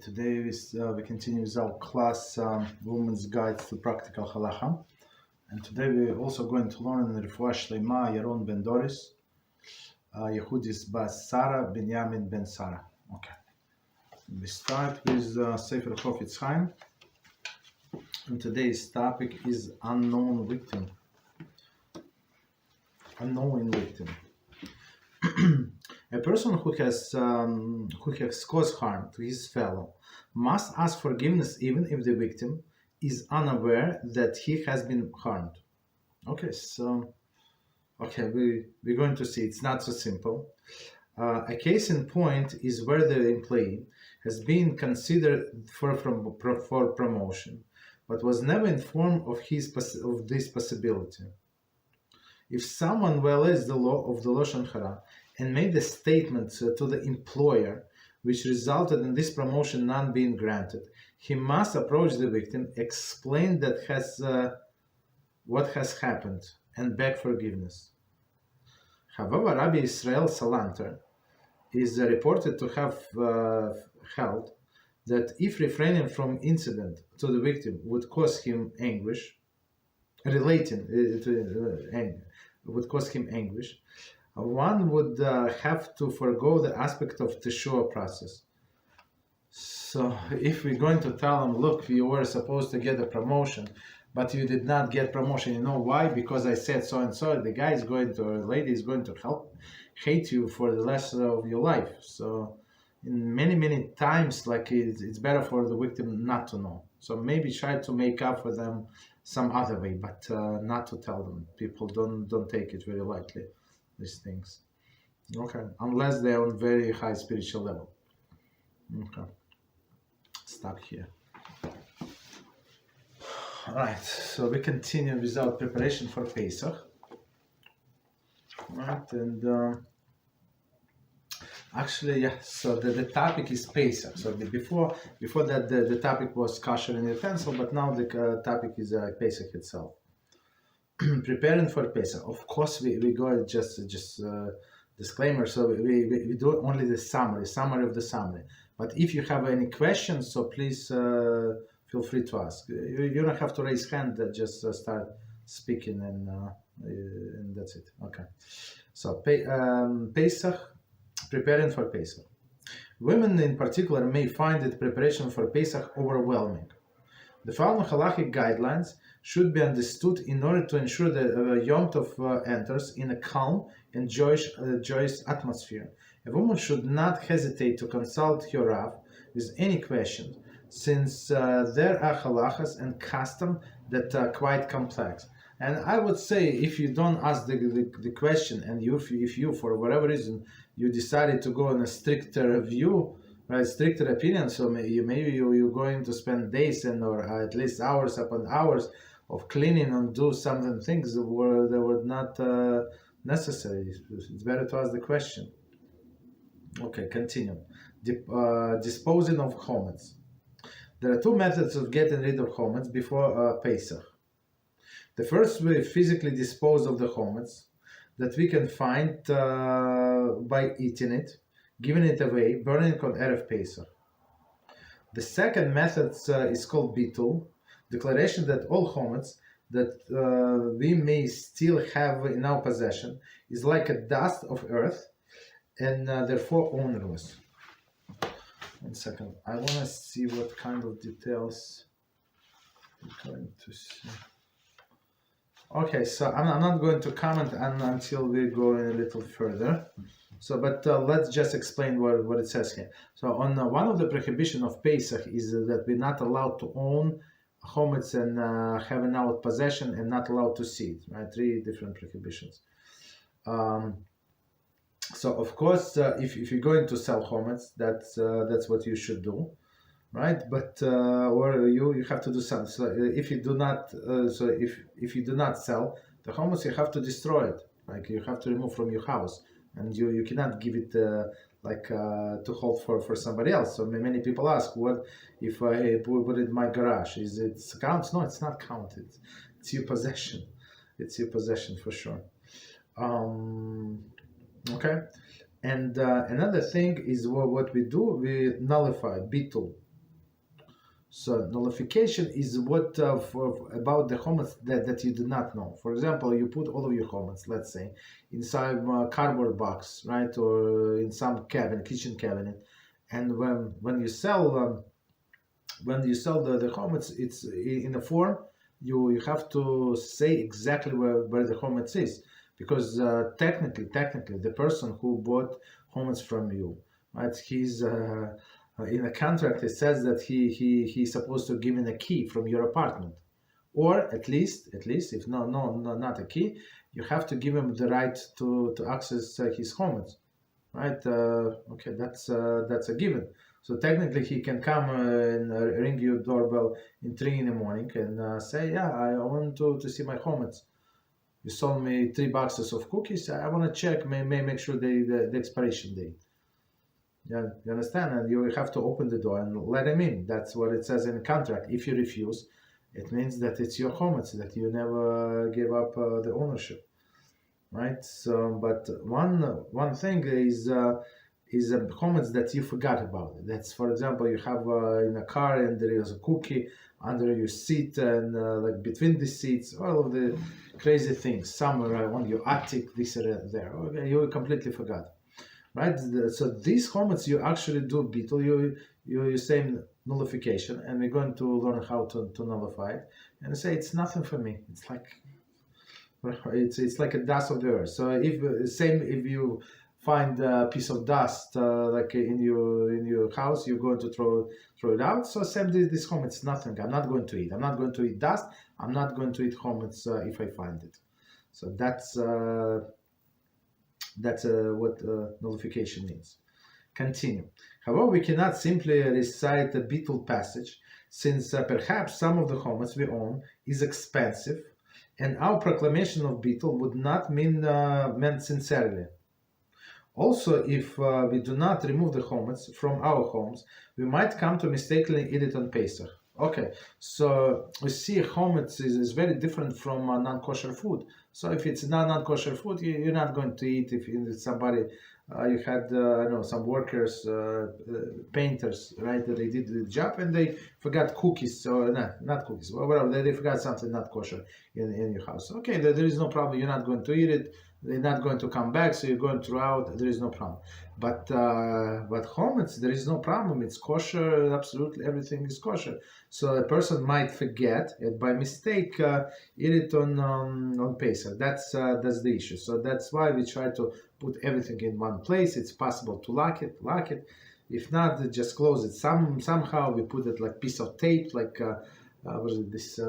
Today we continue with our class Women's Guide to Practical Halachah, and today we're also going to learn Refuah Shlema Yaron ben Doris, Yehudis bas Sarah, Binyamin ben Sarah. Okay, we start with Sefer Chofetz Chaim, and today's topic is unknown victim. Unknowing victim. A person who has caused harm to his fellow must ask forgiveness even if the victim is unaware that he has been harmed. Okay, so we're going to see it's not so simple. A case in point is where the employee has been considered for promotion, but was never informed of this possibility. If someone violates the law of the Lashon Hara and made a statement to the employer which resulted in this promotion not being granted, he must approach the victim, explain what has happened, and beg forgiveness. However, Rabbi Israel Salanter is reported to have held that if refraining from incident to the victim would cause him anguish, would cause him anguish, one would have to forego the aspect of teshuah process. So if we're going to tell him, look, you were supposed to get a promotion, but you did not get promotion, you know why? Because I said so and so, the guy is going to, or the lady is going to hate you for the rest of your life. So in many times, like it's better for the victim not to know. So maybe try to make up for them some other way, but not to tell them. People don't take it very lightly, these things. Okay, unless they're on very high spiritual level. Okay, stop here. All right, so we continue with our preparation for Pesach. All right, and actually, yeah, so the topic is Pesach. So before that, the topic was kashering utensil, but now the topic is Pesach itself. Preparing for Pesach. Of course, we go just disclaimer. So we do only the summary of the summary. But if you have any questions, so please feel free to ask. You don't have to raise hand. Just start speaking, and that's it. Okay. So Pesach. Preparing for Pesach. Women in particular may find the preparation for Pesach overwhelming. The following halachic guidelines should be understood in order to ensure that Yom Tov enters in a calm and joyous atmosphere. A woman should not hesitate to consult her Rav with any questions, since there are halachas and customs that are quite complex. And I would say, if you don't ask the question, and if you for whatever reason you decided to go on a stricter view, right, stricter opinion, so maybe you're going to spend days or at least hours upon hours of cleaning and do some things that were not necessary. It's better to ask the question. Okay, continue. Disposing of Chametz. There are two methods of getting rid of Chametz before Pesach. The first way, physically dispose of the Chametz that we can find by eating it, giving it away, burning it on Erev Pesach. The second method is called bitul, declaration that all Chametz that we may still have in our possession is like a dust of earth and therefore ownerless. 1 second, I want to see what kind of details we're going to see. Okay, so I'm not going to comment until we go in a little further. So, but let's just explain what it says here. So, on one of the prohibition of Pesach is that we're not allowed to own Chametz and have in our possession, and not allowed to see it. Right, 3 different prohibitions. So, of course, if you're going to sell Chametz, that's what you should do. Right, but or you have to do something. So if you do not, if you do not sell the Chametz, you have to destroy it. Like you have to remove from your house, and you cannot give it to hold for somebody else. So many people ask, what if I put it in my garage? Is it counts? No, it's not counted. It's your possession. It's your possession for sure. Okay, and another thing is what we do. We nullify bitul. So nullification is what about the chametz that you do not know. For example, you put all of your chametz, let's say, inside a cardboard box, right, or in some kitchen cabinet, and when you sell the chametz, it's in a form. You have to say exactly where the chametz is, because technically the person who bought chametz from you, right, he's in a contract, it says that he's supposed to give him a key from your apartment, or at least if no not a key, you have to give him the right to access his chametz, right? Okay, that's a given. So technically, he can come and ring your doorbell in 3 in the morning and say, "Yeah, I want to see my chametz. You sold me 3 boxes of cookies. I want to check, make sure the expiration date." Yeah, you understand? And you have to open the door and let him in. That's what it says in the contract. If you refuse, it means that it's your chametz, that you never gave up the ownership, right? So, but one thing is a chametz that you forgot about. That's, for example, you have in a car and there is a cookie under your seat and like between the seats, all of the crazy things, somewhere on your attic, this or there. Okay, you completely forgot. Right, so these chametz you actually do bittul, you say nullification, and we're going to learn how to nullify it, and say it's nothing for me. It's like like a dust of the earth. So if you find a piece of dust like in your house, you're going to throw it out. So same this chametz, it's nothing. I'm not going to eat. I'm not going to eat dust. I'm not going to eat chametz if I find it. So that's what nullification means. Continue. However, we cannot simply recite the bittul passage, since perhaps some of the chametz we own is expensive, and our proclamation of bittul would not meant sincerely. Also, if we do not remove the chametz from our homes, we might come to mistakenly eat it on Pesach. Okay, so we see chametz is very different from non-kosher food. So if it's non-kosher food, you're not going to eat. If somebody, you had, I know, some workers, painters, right, that they did the job and they forgot cookies, or not cookies, whatever, they forgot something not kosher in your house. Okay, there is no problem. You're not going to eat it. They're not going to come back, so you're going to throw out. There is no problem. But chametz, there is no problem. It's kosher. Absolutely, everything is kosher. So a person might forget it by mistake, eat it on Pesach. That's the issue. So that's why we try to put everything in one place. It's possible to lock it. If not, just close it. Somehow we put it like piece of tape, like what is it? This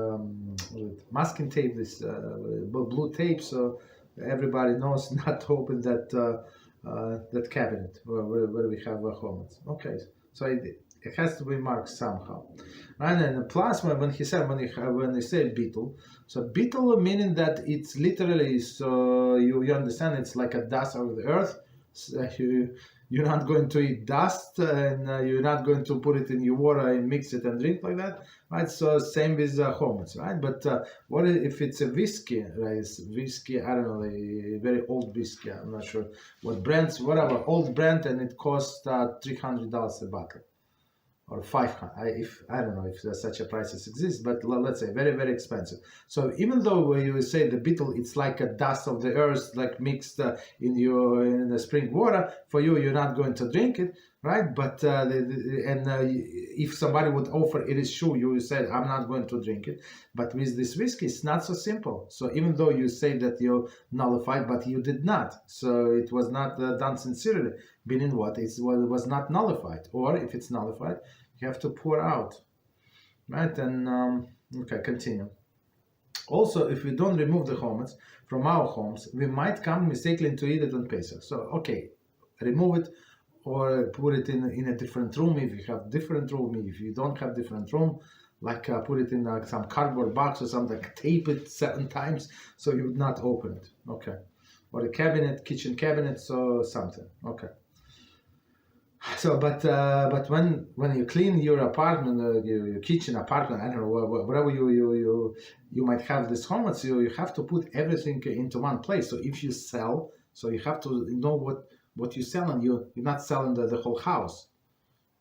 masking tape, this blue tape. So everybody knows not to open that cabinet where we have chametz. Okay, so it has to be marked somehow. And plus, when you say bittul, so bittul meaning that it's literally, so you understand, it's like a dust of the earth. So you're not going to eat dust, and you're not going to put it in your water and mix it and drink like that, right? So same with chametz, right? But what if it's a whiskey, right? Whiskey, I don't know, a very old whiskey. I'm not sure what brands, whatever, old brand, and it costs $300 a bottle, or $500. I don't know if such a prices exist, but let's say very, very expensive. So even though you say the bittul, it's like a dust of the earth, like mixed in the spring water. For you're not going to drink it, right? But if somebody would offer it is true, you said I'm not going to drink it. But with this whiskey, it's not so simple. So even though you say that you nullified, but you did not. So it was not done sincerely. Meaning what? It was not nullified. Or if it's nullified, you have to pour out, right? And okay, continue. Also, if we don't remove the chametz from our homes, we might come mistakenly to eat it on Pesach. So okay, remove it or put it in a different room if you have different room. If you don't have different room, like put it in some cardboard box or something, like tape it 7 times so you would not open it. Okay, or a cabinet, kitchen cabinet, so something. Okay. So, but when you clean your apartment, your kitchen, apartment, I don't know, whatever you might have this chametz, you have to put everything into one place. So if you sell, so you have to know what you're selling. You're not selling the whole house.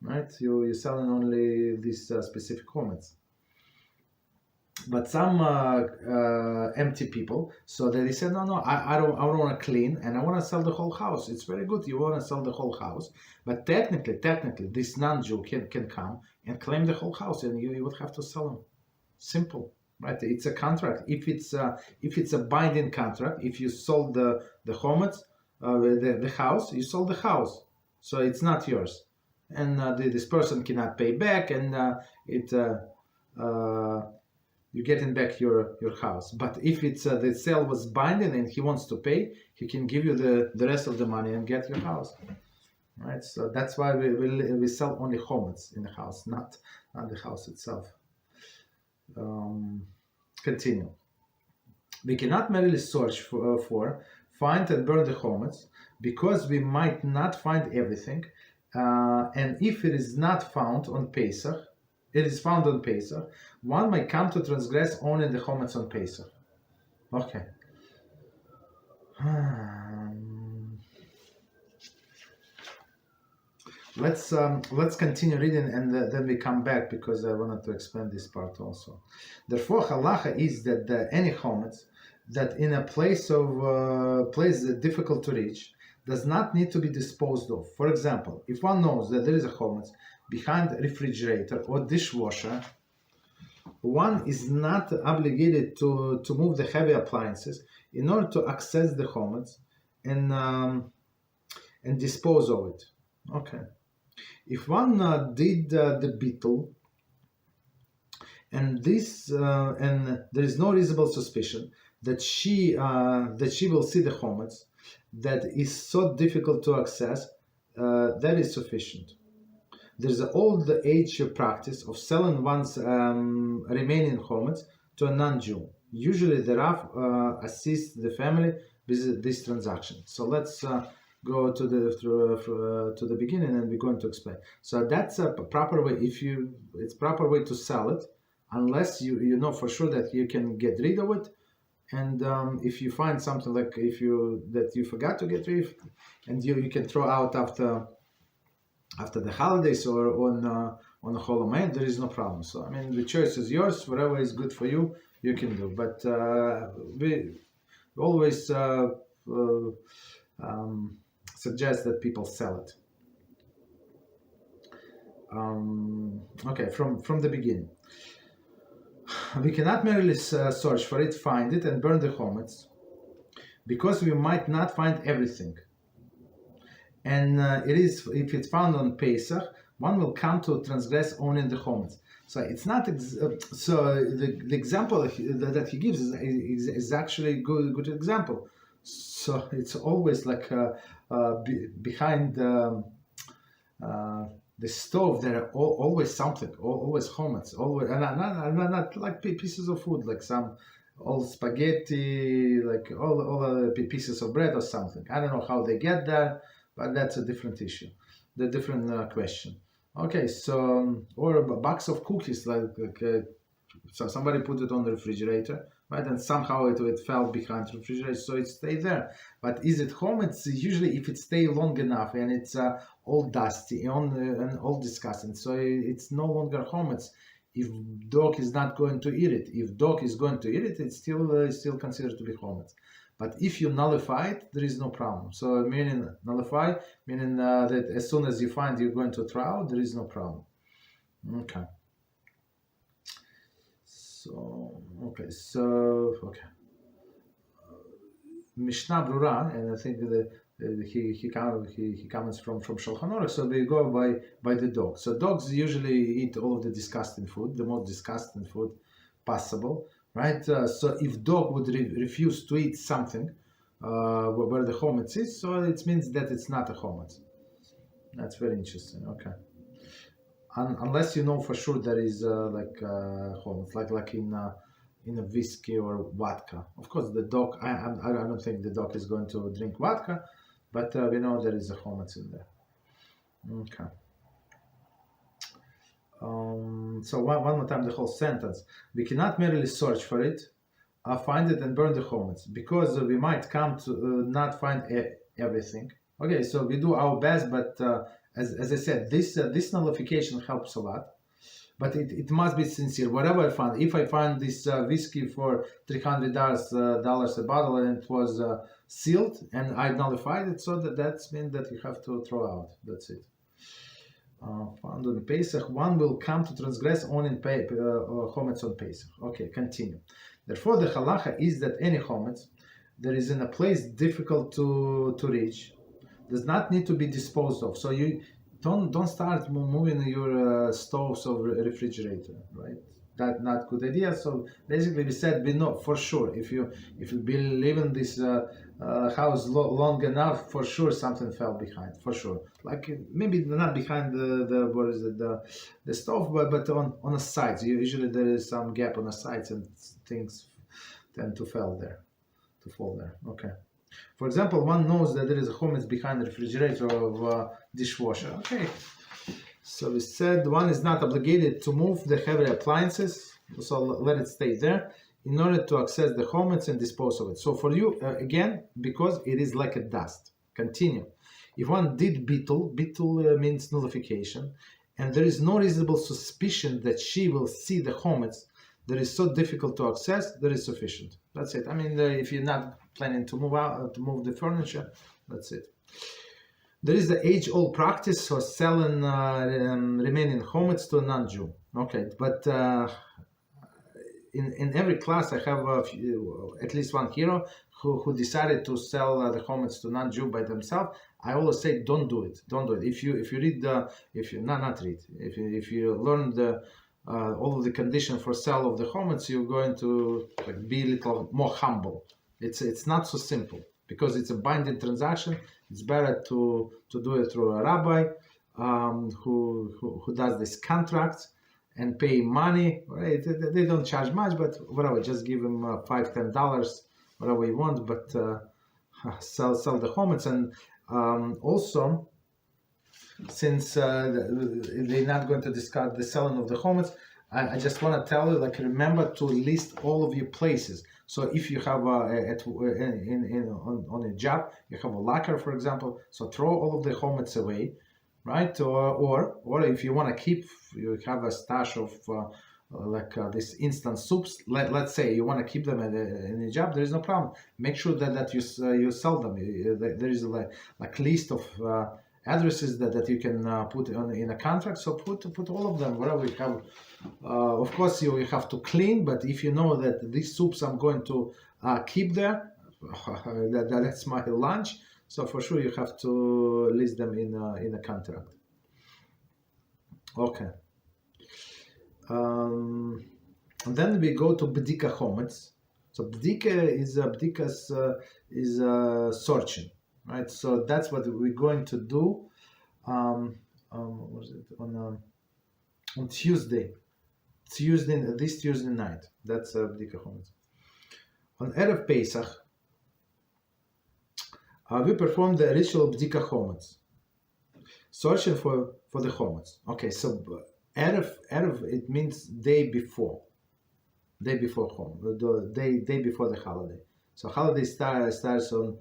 right? You're selling only this specific chametz. But some empty people, so they said, no, I don't want to clean, and I want to sell the whole house. It's very good. You want to sell the whole house, but technically, this non-Jew can come and claim the whole house, and you would have to sell them. Simple, right? It's a contract. If it's a binding contract, if you sold the chametz, the house, you sold the house, so it's not yours, and this person cannot pay back, and you're getting back your house. But if it's the sale was binding and he wants to pay, he can give you the rest of the money and get your house, right? So that's why we sell only chametz in the house, not the house itself. Continue. We cannot merely search for, find and burn the chametz, because we might not find everything, and if it is not found on Pesach, it is found on Pesach, one may come to transgress only the chametz on Pesach. Okay. Let's continue reading, and then we come back, because I wanted to explain this part also. Therefore, halacha is that any chametz that in a place difficult to reach does not need to be disposed of. For example, if one knows that there is a chametz behind a refrigerator or dishwasher, one is not obligated to move the heavy appliances in order to access the chametz and dispose of it. Okay. If one did the beetle, and there is no reasonable suspicion that she will see the chametz that is so difficult to access, that is sufficient. There's an old age practice of selling one's remaining chametz to a non-Jew. Usually the Rav assists the family with this transaction. So let's go to the beginning, and we're going to explain. So that's a proper way. It's proper way to sell it, unless you know for sure that you can get rid of it. And if you find something like that you forgot to get rid of, and you can throw out after the holidays or on a Holocaust, there is no problem. So I mean, the choice is yours. Whatever is good for you, you can do. But we always suggest that people sell it. Okay, from the beginning. We cannot merely search for it, find it, and burn the chametz, because we might not find everything. And if it's found on Pesach, one will come to transgress only the chametz. So it's not. So the example that he gives is actually a good example. So it's always like behind the stove, there are always something, always chametz, always, and not like pieces of food, like some old spaghetti, like all other pieces of bread or something. I don't know how they get there, but that's a different issue, the different question. Okay, so or a box of cookies, so somebody put it on the refrigerator, right, and somehow it fell behind the refrigerator, so it stayed there. But is it chametz? Usually, if it stays long enough and it's all dusty and all disgusting, so it's no longer chametz. If dog is not going to eat it, if dog is going to eat it, it's still considered to be chametz. But if you nullify it, there is no problem. So meaning nullify, meaning that as soon as you find you're going to throw out, there is no problem. Okay. So Mishnah Brura, and I think he comes from Shulchan Aruch. So they go by the dog. So dogs usually eat all of the disgusting food, the most disgusting food possible, right? So if dog would refuse to eat something where the chametz is, so it means that it's not a chametz. That's very interesting. Okay. Unless you know for sure there is chametz, like in a whiskey or vodka. Of course, the dog. I don't think the dog is going to drink vodka, but we know there is a chametz in there. Okay. So one more time, the whole sentence. We cannot merely search for it, find it, and burn the chametz, because we might come to not find everything. Okay, so we do our best, but as I said, this nullification helps a lot, but it must be sincere. Whatever I find, if I find this whiskey for $300 a bottle and it was sealed and I nullified it, so that means that you have to throw out. That's it. Found on Pesach, one will come to transgress on in Chametz on Pesach. Okay, continue. Therefore, the halacha is that any Chametz that is in a place difficult to reach does not need to be disposed of. So you don't start moving your stoves or refrigerator, right? That's not good idea. So basically, we said we know for sure if you live in this house long enough, for sure something fell behind, for sure. Like maybe not behind the stove, but on the sides. Usually there is some gap on the sides and things tend to fall there. Okay. For example, one knows that there is a chametz behind the refrigerator of dishwasher. Okay. So we said one is not obligated to move the heavy appliances, so let it stay there in order to access the chametz and dispose of it. So for you, again, because it is like a dust. Continue. If one did bittul means nullification, and there is no reasonable suspicion that she will see the chametz that is so difficult to access, that is sufficient. That's it. I mean, if you're not planning to move the furniture, that's it. There is the age-old practice of selling remaining chametz to a non-Jew. Okay, but in every class I have at least one hero who decided to sell the chametz to non-Jew by themselves. I always say, don't do it. If you read if you learn all of the conditions for sale of the chametz, you're going to be a little more humble. It's not so simple because it's a binding transaction. It's better to do it through a rabbi who does these contracts and pay money. Right? They don't charge much, but whatever, just give them $5-10, whatever you want, but sell the chametz. And also, since they're not going to discuss the selling of the chametz, I just want to tell you, remember to list all of your places. So if you have on a job, you have a locker, for example, so throw all of the chametz away, right? Or if you want to keep, you have a stash of this instant soups. Let's say you want to keep them in a job, there is no problem. Make sure that you sell them. There is a list of addresses that you can put in a contract. So put all of them wherever you have. Of course, you have to clean, but if you know that these soups I'm going to keep there, that's my lunch. So for sure you have to list them in a contract. Okay. And then we go to bdika chametz. So bdika is searching, right? So that's what we're going to do. What was it on Tuesday? This Tuesday night. That's bdika chametz. On Erev Pesach, we perform the ritual bdika chametz, searching for the chametz. Okay, so Erev, it means day before day before the holiday. So holiday starts on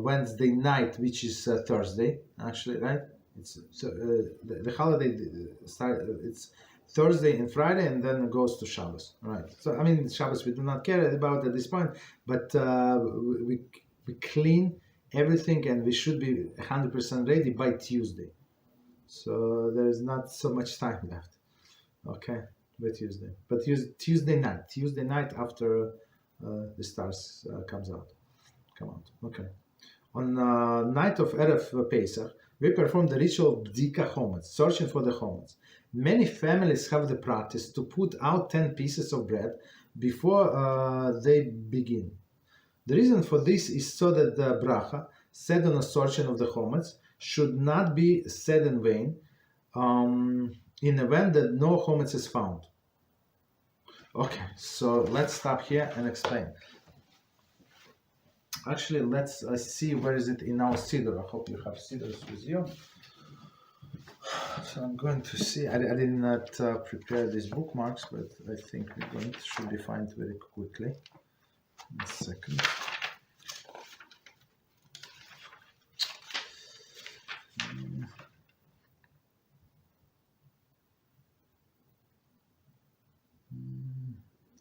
Wednesday night, which is Thursday, actually, right? It's the holiday it's Thursday and Friday, and then it goes to Shabbos, right? So I mean, Shabbos we do not care about at this point, but we clean everything, and we should be 100% ready by Tuesday. So there is not so much time left. Okay, by Tuesday. But Tuesday night after the stars come out. Okay. On night of Erev Pesach, we perform the ritual bdika chametz, searching for the chametz. Many families have the practice to put out 10 pieces of bread before they begin. The reason for this is so that the bracha said on a searching of the chametz should not be said in vain in the event that no chametz is found. Okay, so let's stop here and explain. Actually, let's see where is it in our Seder. I hope you have Seders with you. So I'm going to see. I did not prepare these bookmarks, but I think should be find very quickly. A second.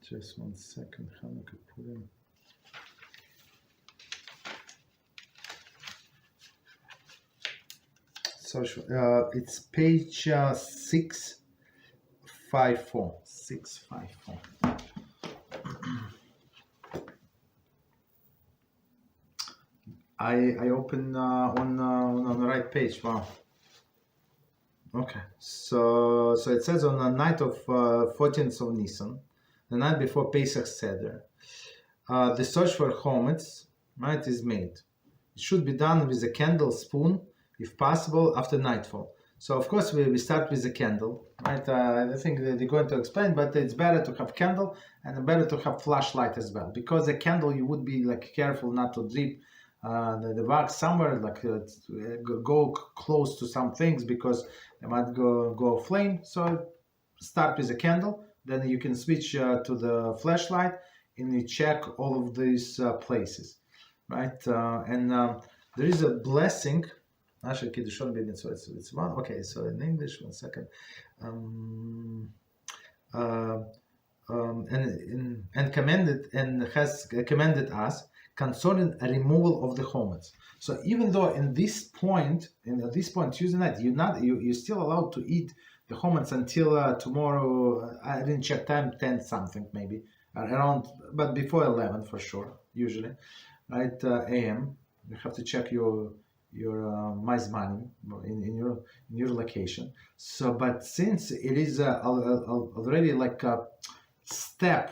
Just 1 second. Hanukkah Purim. So it's page 654. 654. I open on the right page. Wow. Okay. So it says on the night of 14th of Nisan, the night before Pesach Seder, the search for Chametz, right, is made. It should be done with a candle spoon, if possible, after nightfall. So of course we start with a candle, right? I think they're going to explain, but it's better to have candle and better to have flashlight as well, because a candle you would be like careful not to drip the wax somewhere, like go close to some things because they might go flame. So start with a candle, then you can switch to the flashlight and you check all of these places, right? And there is a blessing. Actually, Kiddushon Bidin, so it's one. Okay, so in English, 1 second. And commanded and has commanded us concerning a removal of the Chametz. So even though in this point Tuesday night, you're still allowed to eat the Chametz until tomorrow. I didn't check time, 10 something maybe around, but before 11 for sure, usually, right? AM. You have to check your Maizmanim in your location. So, but since it is already like a step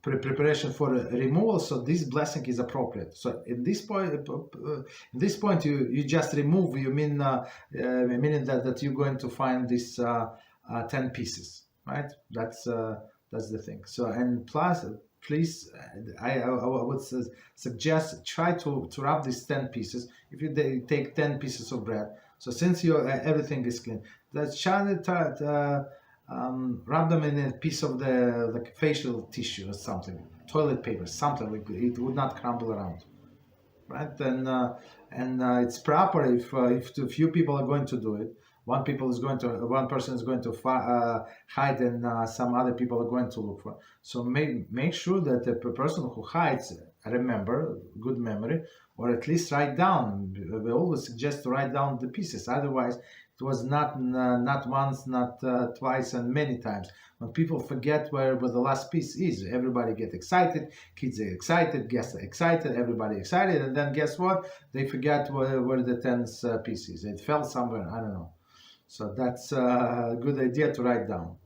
preparation for removal, so this blessing is appropriate. So in this point, you just remove. You mean meaning that you're going to find this 10 pieces, right? That's the thing. So and plus, please, I would suggest try to wrap these 10 pieces. If you take 10 pieces of bread, so since everything is clean, let's try to wrap them in a piece of the like facial tissue or something, toilet paper, something like it would not crumble around, right? And it's proper if too few people are going to do it. One person is going to hide, and some other people are going to look for. So make sure that the person who hides remember, good memory, or at least write down. We always suggest to write down the pieces. Otherwise, it was not once, not twice, and many times. When people forget where the last piece is, everybody get excited. Kids are excited, guests are excited, everybody excited, and then guess what? They forget where the 10th piece is. It fell somewhere. I don't know. So that's a good idea to write down.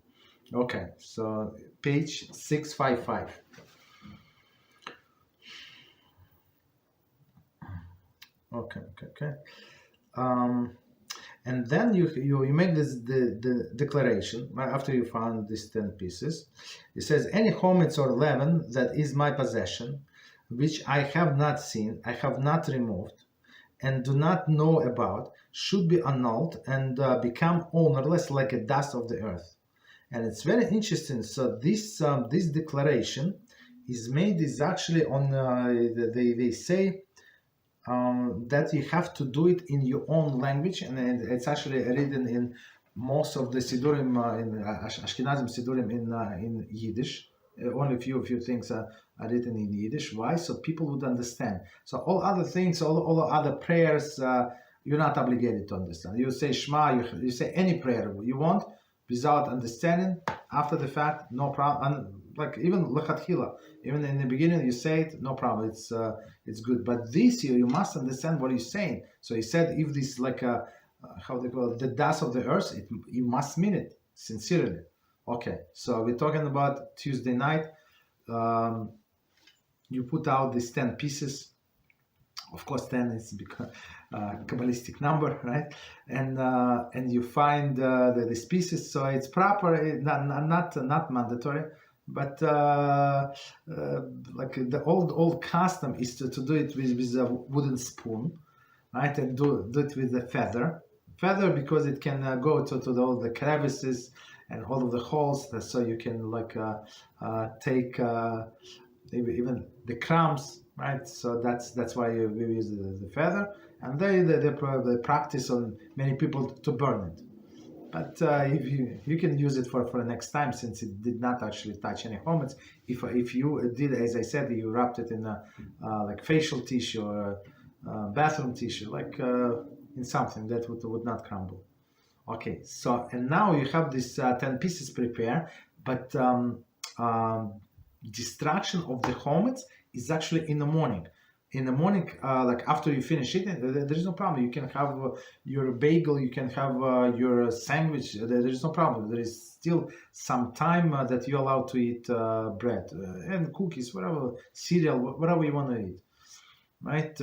Okay, so page 655. Okay. And then you make the declaration right after you found these 10 pieces. It says, any chametz or leaven that is my possession, which I have not seen, I have not removed, and do not know about, should be annulled and become ownerless like a dust of the earth. And it's very interesting. So this declaration is made is actually on they say that you have to do it in your own language, and it's actually written in most of the Sidurim, in Ashkenazim Sidurim in Yiddish. Only a few things are written in Yiddish. Why? So people would understand. So all other things, all other prayers, you're not obligated to understand. You say Shema, you say any prayer you want without understanding. After the fact, no problem. And like even lechatchila, even in the beginning you say it, no problem. It's good. But this year you must understand what he's saying. So he said, if this like how they call it, the dust of the earth, you must mean it sincerely. Okay, so we're talking about Tuesday night. You put out these 10 pieces. Of course, 10 is because Kabbalistic number, right? And you find these pieces, so it's proper, not mandatory, but like the old custom is to do it with a wooden spoon, right? And do it with a feather because it can go to all the crevices and all of the holes, so you can like take even the crumbs, right? So that's why we use the feather, and they practice on many people to burn it. But if you can use it for the next time, since it did not actually touch any chametz. If you did, as I said, you wrapped it in like facial tissue or bathroom tissue, like in something that would not crumble. Okay, so and now you have this 10 pieces prepared, but destruction of the chametz is actually in the morning. In the morning, like after you finish eating, there is no problem. You can have your bagel, you can have your sandwich. There is no problem. There is still some time that you're allowed to eat bread and cookies, whatever, cereal, whatever you want to eat, right?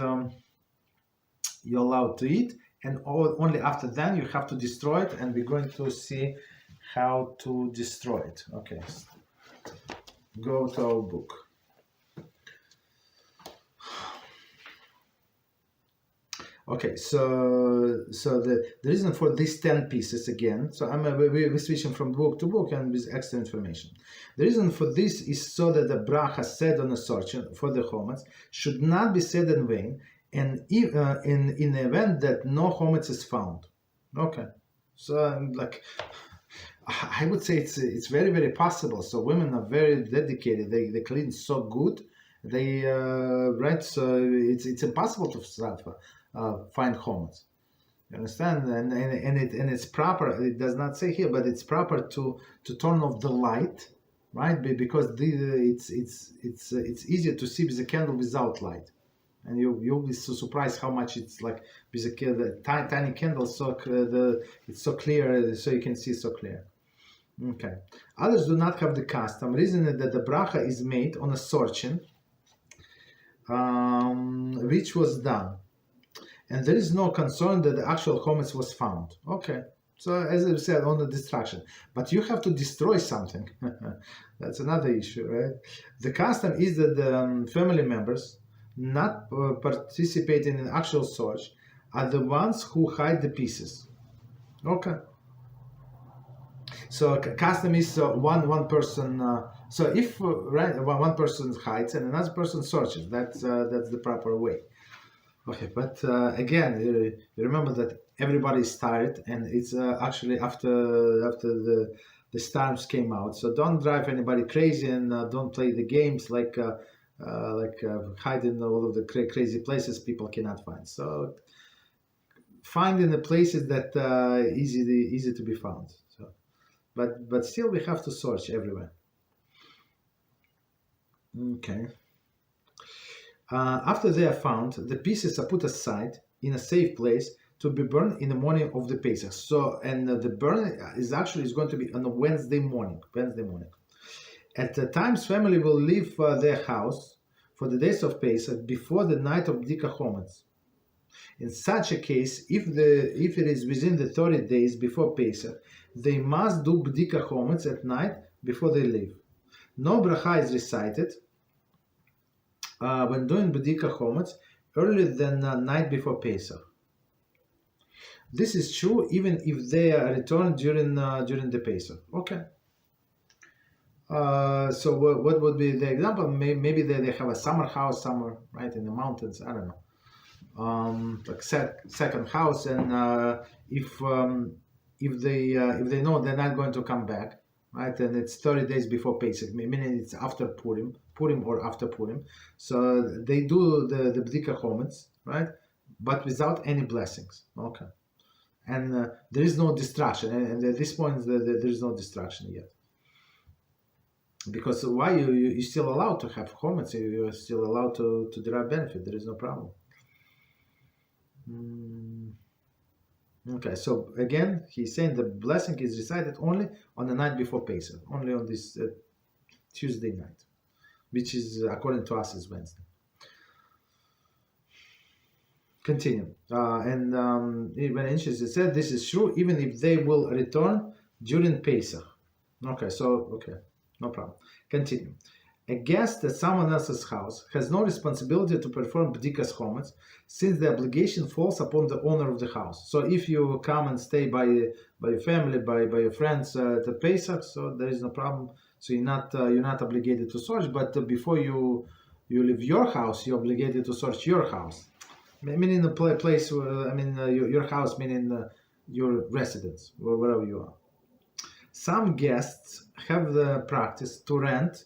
You're allowed to eat, and only after then you have to destroy it, and we're going to see how to destroy it. Okay, go to our book. Okay, so the reason for these 10 pieces again, so we're switching from book to book and with extra information. The reason for this is so that the bracha said on a sortion for the chametz should not be said in vain, and in the event that no chametz is found. Okay, so like I would say it's very, very possible. So women are very dedicated. They clean so good. They right. So it's impossible to find chametz. You understand? And it's proper. It does not say here, but it's proper to turn off the light, right? Because it's easier to see with a candle without light, and you'll be so surprised how much it's like with the tiny candle. So it's so clear, so you can see so clear. Okay. Others do not have the custom, reasoning that the bracha is made on a sortion, which was done. And there is no concern that the actual chametz was found. Okay, so as I said, on the destruction. But you have to destroy something. That's another issue, right? The custom is that the family members not participating in actual search are the ones who hide the pieces. Okay. So custom is one person. So if one person hides and another person searches, that's the proper way. Okay, but again, you remember that everybody is tired, and it's actually after the storms came out. So don't drive anybody crazy, and don't play the games like hiding all of the crazy places people cannot find. So find in the places that easy to be found. So, but still we have to search everywhere. Okay. After they are found, the pieces are put aside in a safe place to be burned in the morning of the Pesach. So, and the burn is going to be on a Wednesday morning. At the times, family will leave their house for the days of Pesach before the night of Bdika Chametz. In such a case, if it is within the 30 days before Pesach, they must do Bdika Chametz at night before they leave. No bracha is recited when doing Bdika Chametz earlier than night before Pesach. This is true even if they are returned during the Pesach. Okay. So what would be the example? Maybe they have a summer house somewhere, right, in the mountains. I don't know. Like second house, and if they know they're not going to come back, right, and it's 30 days before Pesach, meaning it's after Purim or after Purim, so they do the Bdika Chametz, right, but without any blessings. Okay, and there is no distraction, and at this point there is no distraction yet. Because why you're still allowed to have chametz, you're still allowed to derive benefit. There is no problem. Okay, so again, he's saying the blessing is recited only on the night before Pesach, only on this Tuesday night, which is according to us is Wednesday. Continue, and when interested said this is true even if they will return during Pesach. Okay, no problem. Continue. A guest at someone else's house has no responsibility to perform bdikas chametz, since the obligation falls upon the owner of the house. So if you come and stay by your family, by your friends at the Pesach, so there is no problem. So you're not obligated to search, but before you leave your house, you're obligated to search your house. Meaning the place, your house, meaning your residence, or wherever you are. Some guests have the practice to rent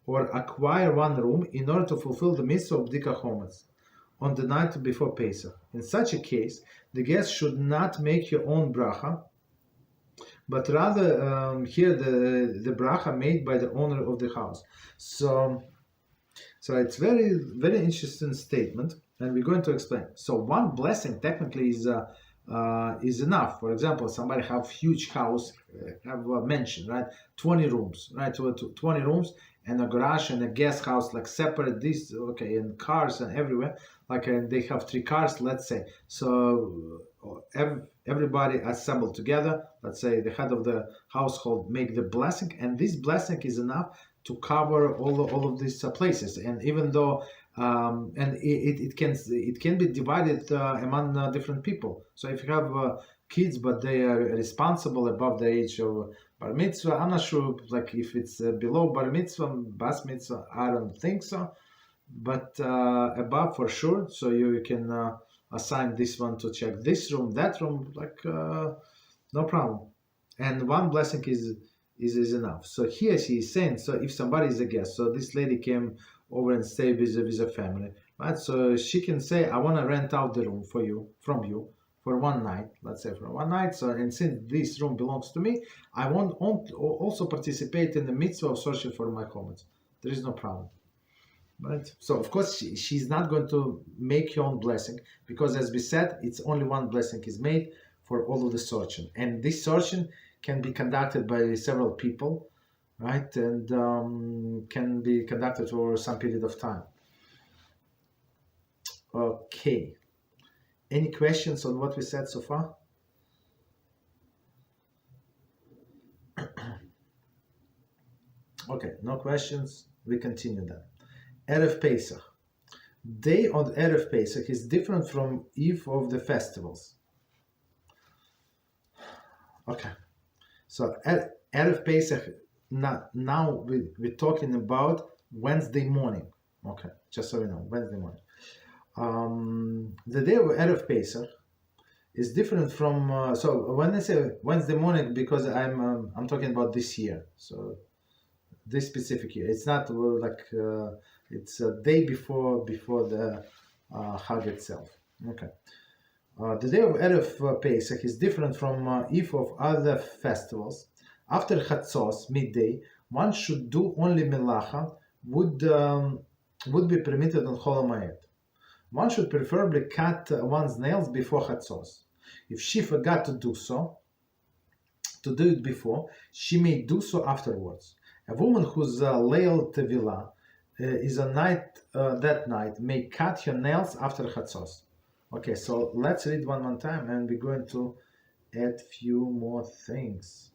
or acquire one room in order to fulfill the mitzvah of bdika chometz on the night before Pesach. In such a case, the guest should not make your own bracha, but rather hear the bracha made by the owner of the house. So it's very, very interesting statement, and we're going to explain. So one blessing technically is enough. For example, somebody have huge house, have a mansion, right? 20 rooms, right? 20 rooms and a garage and a guest house, like separate this, okay, and cars and everywhere. Like they have 3 cars, let's say. So everybody assembled together. Let's say the head of the household make the blessing, and this blessing is enough to cover all of these places. And even though and it can be divided among different people. So if you have kids but they are responsible above the age of bar mitzvah, I'm not sure like if it's below bar mitzvah, bas mitzvah, I don't think so, but above for sure. So you can assign this one to check this room, that room, like no problem. And one blessing is enough. So here she is saying, so if somebody is a guest, so this lady came over and stay with a family, right? So she can say, I want to rent out the room from you for one night, let's say for one night. So, and since this room belongs to me, I want also participate in the mitzvah of searching for my chametz. There is no problem, right? So of course she's not going to make your own blessing, because as we said, it's only one blessing is made for all of the searching, and this searching can be conducted by several people, right? And can be conducted for some period of time. Okay. Any questions on what we said so far? Okay, no questions. We continue then. Erev Pesach. Day on Erev Pesach is different from Eve of the festivals. Okay. So Erev Pesach, now we're talking about Wednesday morning. Okay, just so you know, Wednesday morning. The day of Erev Pesach is different from. So when I say Wednesday morning, because I'm talking about this year. So this specific year, it's not like it's a day before the Hag itself. Okay. The day of Erev Pesach is different from Eve of other festivals. After Chatzos, midday, one should do only melacha, would be permitted on Chol HaMoed. One should preferably cut one's nails before Chatzos. If she forgot to do it before, she may do so afterwards. A woman whose Leil Tevilah is that night may cut her nails after Chatzos. Okay, so let's read one more time, and we're going to add few more things.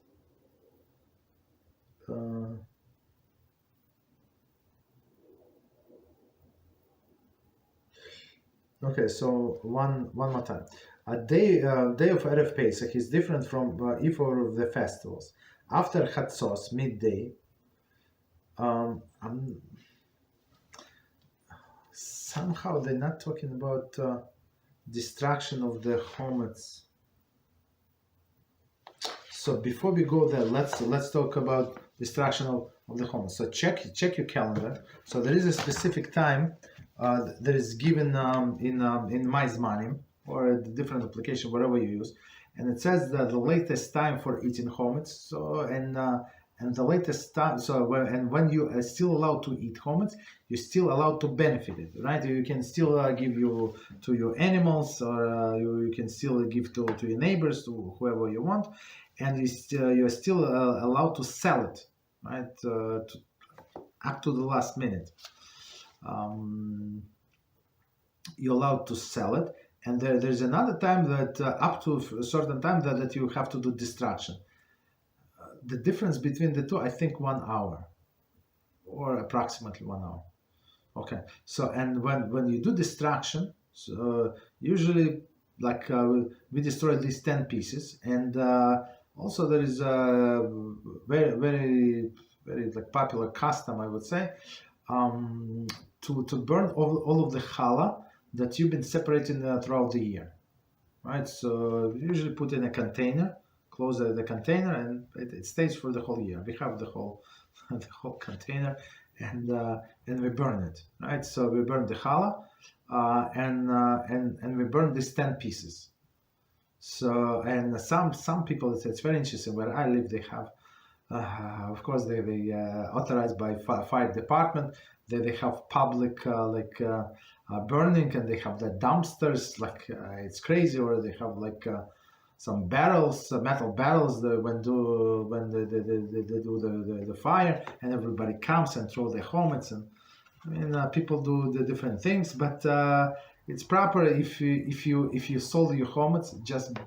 Okay, so one more time. A day of Erev Pesach is different from Eve of the festivals. After Chatzos, midday, somehow they're not talking about destruction of the chametz. So before we go there, let's talk about destruction of the chametz. So check your calendar. So there is a specific time that is given in MyZmanim or a different application, whatever you use, and it says that the latest time for eating chametz. So and the latest time. So when you are still allowed to eat chametz, you're still allowed to benefit it, right? You can still give to your animals, or you can still give to your neighbors, to whoever you want, and you're still allowed to sell it, right? Up to the last minute. You're allowed to sell it, and there's another time that up to a certain time that you have to do destruction. The difference between the two, I think 1 hour, or approximately 1 hour. Okay, so and when you do destruction, so usually like we destroy these 10 pieces, and also there is a very very very like popular custom, I would say, to burn all of the challah that you've been separating throughout the year, right? So we usually put in a container, close the container, and it stays for the whole year. We have the whole the whole container, and we burn it, right? So we burn the challah, and we burn these 10 pieces. So, and some people, it's very interesting. Where I live, they have, of course, they authorized by fire department. They have public burning, and they have the dumpsters, it's crazy. Or they have some barrels, metal barrels, when they do the fire, and everybody comes and throw their chametz, and people do the different things, but it's proper if you sold your chametz, just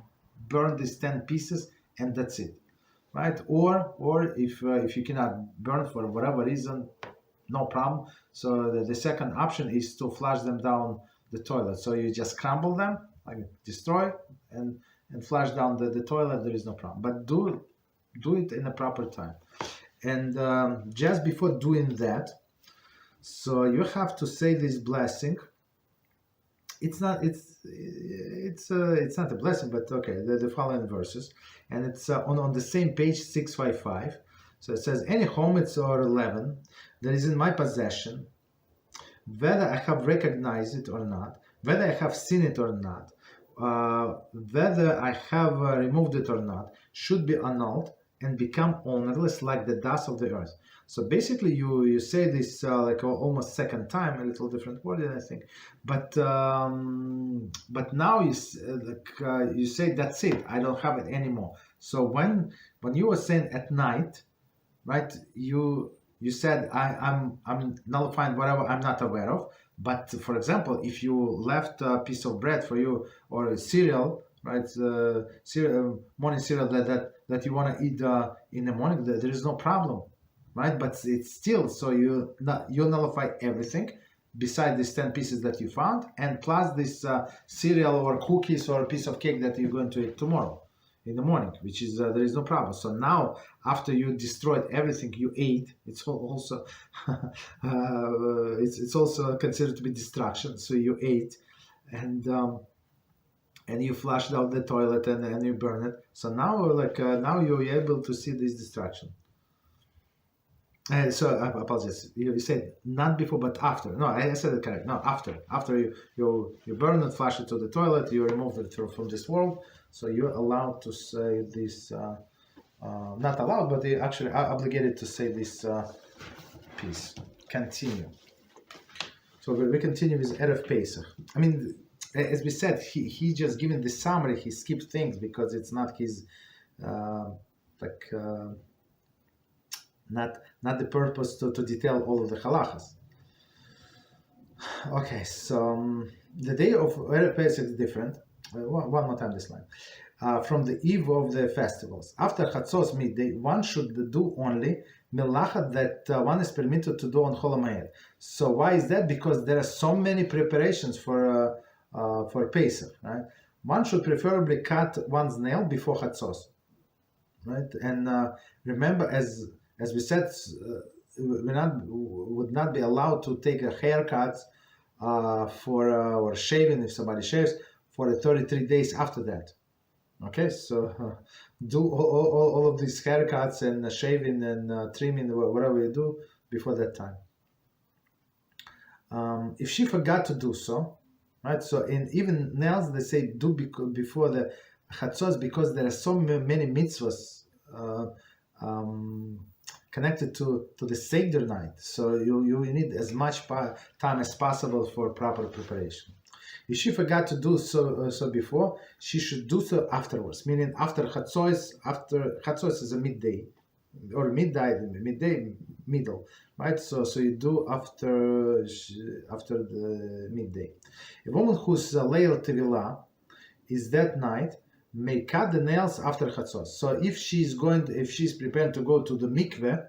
burn these 10 pieces and that's it, right? Or if you cannot burn for whatever reason, no problem. So the second option is to flush them down the toilet. So you just crumble them, destroy and flush down the toilet. There is no problem. But do it in a proper time. And just before doing that, so you have to say this blessing. It's not a blessing, but okay, the following verses, and it's on the same page 655. So it says, any chametz or leaven that is in my possession, whether I have recognized it or not, whether I have seen it or not, whether I have removed it or not, should be annulled and become ownerless like the dust of the earth. So basically, you say this almost second time, a little different word, I think. But now you say that's it. I don't have it anymore. So when you were saying at night, right? You said I'm nullifying whatever I'm not aware of. But for example, if you left a piece of bread for you or a cereal, right? Morning cereal that you want to eat in the morning, there is no problem. Right, but it's still, so you nullify everything beside these 10 pieces that you found, and plus this cereal or cookies or a piece of cake that you're going to eat tomorrow in the morning, which is there is no problem. So now, after you destroyed everything you ate, it's also it's also considered to be destruction. So you ate, and you flushed out the toilet and you burn it. So now now you're able to see this destruction. So I apologize. You said not before, but after. No, I said it correct. No, after. After you burn it, flush it to the toilet, you remove it from this world. So you're allowed to say this. Not allowed, but they actually are obligated to say this piece. Continue. So we continue with Erev Pesach. I mean, as we said, he just given the summary. He skipped things because it's not his not the purpose to detail all of the halachas. Okay, so the day of Erev Pesach is different. One more time this line. From the eve of the festivals. After Chatzos midday, one should do only melachah that one is permitted to do on Chol HaMoed. So why is that? Because there are so many preparations for Pesach, right? One should preferably cut one's nail before Chatzos, right? And remember, as we said, would not be allowed to take a haircut or shaving if somebody shaves for 33 days after that. Okay, so do all of these haircuts and shaving and trimming, whatever you do before that time. If she forgot to do so, right? So in even nails, they say do before the chatzos because there are so many mitzvahs connected to the Seder night. So you need as much time as possible for proper preparation. If she forgot to do so before, she should do so afterwards, meaning after Chatzos. After Chatzos is a midday, or midday, middle, right? So you do after the midday. A woman whose Leil Tevilah is that night may cut the nails after Chatzos. So if she's prepared to go to the mikveh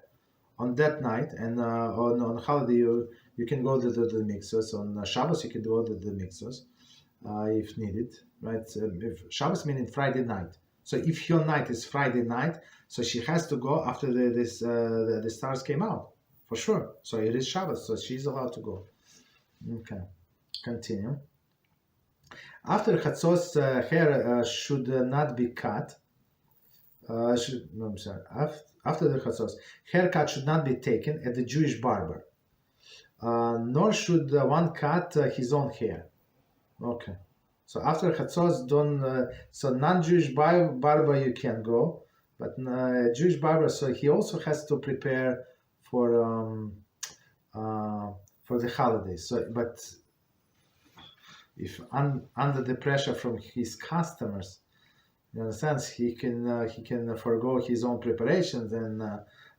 on that night, and on holiday you can go to the mitzvahs. On Shabbos you can go to the mitzvahs if needed, right? If Shabbos meaning Friday night. So if your night is Friday night, so she has to go after the stars came out, for sure. So it is Shabbos, so she's allowed to go. Okay, continue. After Chatzos, hair should not be cut. After the Chatzos, haircut should not be taken at the Jewish barber. Nor should one cut his own hair. Okay. So after Chatzos, so non-Jewish barber you can go, but Jewish barber, so he also has to prepare for the holidays. So, but if under the pressure from his customers, in a sense, he can forego his own preparations and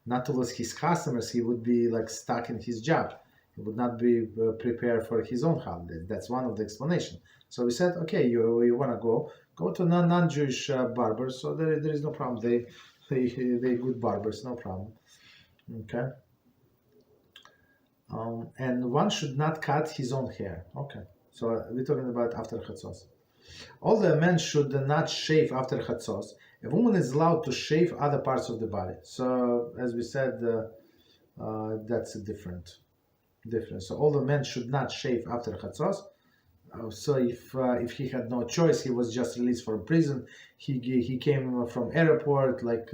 not to lose his customers. He would be like stuck in his job. He would not be prepared for his own holidays. That's one of the explanations. So we said, okay, you want to go to non-Jewish barbers. So there is no problem. They good barbers, no problem. Okay. And one should not cut his own hair. Okay. So we're talking about after Chatzos. Although a man should not shave after Chatzos, a woman is allowed to shave other parts of the body. So as we said, that's a different. So although men should not shave after Chatzos, so if he had no choice, he was just released from prison. He came from airport, like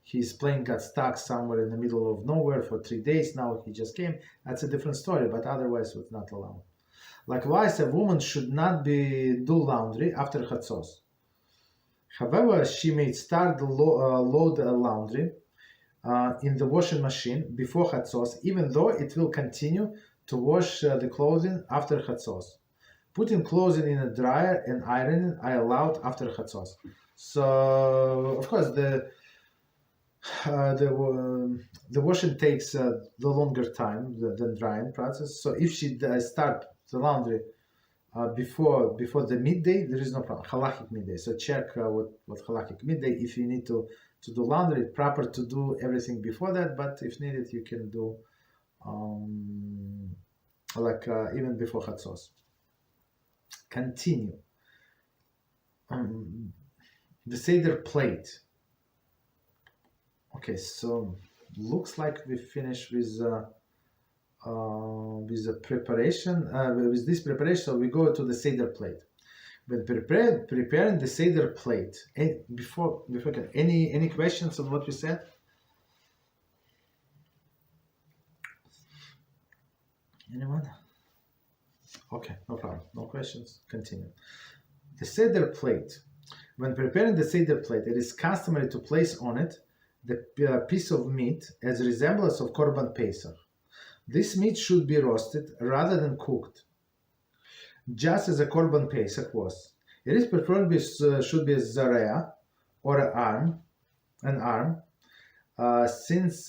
his plane got stuck somewhere in the middle of nowhere for 3 days. Now he just came. That's a different story, but otherwise it's not allowed. Likewise, a woman should not do laundry after Chatzos. However, she may start the load laundry in the washing machine before Chatzos, even though it will continue to wash the clothing after Chatzos. Putting clothing in a dryer and ironing are allowed after Chatzos. So, of course, the washing takes the longer time than drying process. So, if she start the laundry before the midday, there is no problem. Halachic midday. So check what halachic midday. If you need to do laundry, it's proper to do everything before that. But if needed, you can do even before Chatzos. Continue. The Seder plate. Okay, so looks like we finished with the preparation. With this preparation, so we go to the Seder plate. When preparing the Seder plate, before any questions on what we said? Anyone? Okay, no problem. No questions. Continue. The Seder plate. When preparing the Seder plate, it is customary to place on it the piece of meat as a resemblance of Korban Pesach. This meat should be roasted rather than cooked, just as a Korban Pesach was. It is preferred should be a zareah or an arm, since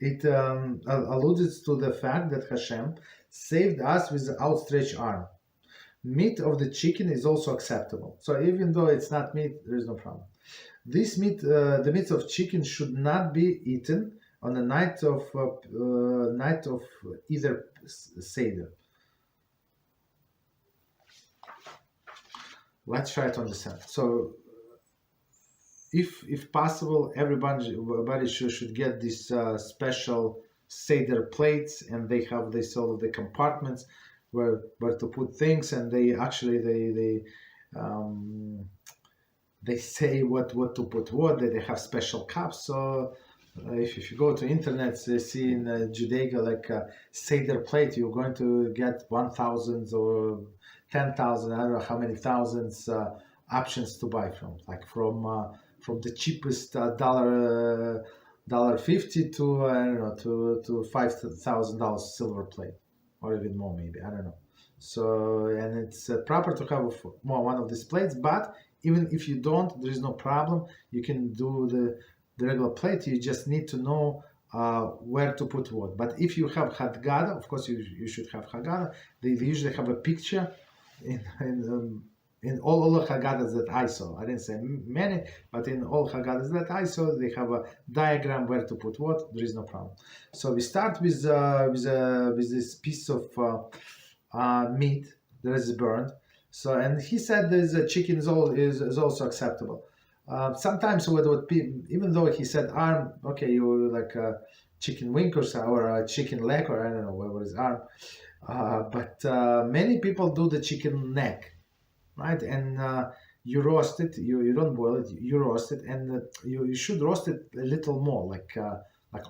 it alludes to the fact that Hashem saved us with the outstretched arm. Meat of the chicken is also acceptable. So even though it's not meat, there is no problem. This meat, the meat of chicken, should not be eaten on the night of either Seder. Let's try to understand. So, if possible, everybody should get these special Seder plates, and they have all of the compartments where to put things, and they say what to put what. They have special cups. So if you go to internet, they see in Judaica like a Seder plate, you're going to get 1,000 or 10,000. I don't know how many thousands options to buy from. Like from the cheapest $1.50 to I don't know to $5,000 silver plate, or even more maybe, I don't know. So, and it's proper to have one of these plates, but even if you don't, there is no problem. You can do the regular plate. You just need to know where to put what. But if you have Haggadah, of course you should have Haggadah. They usually have a picture in all the Haggadahs that I saw. I didn't say many, but in all Haggadahs that I saw, they have a diagram where to put what. There is no problem. So we start with this piece of meat that is burned. So, and he said there's a chicken is also acceptable. Sometimes even though he said arm, okay, you like a chicken wing or a chicken leg, or I don't know what is arm. But many people do the chicken neck. right? And you roast it. You don't boil it. You roast it, and you should roast it a little more, like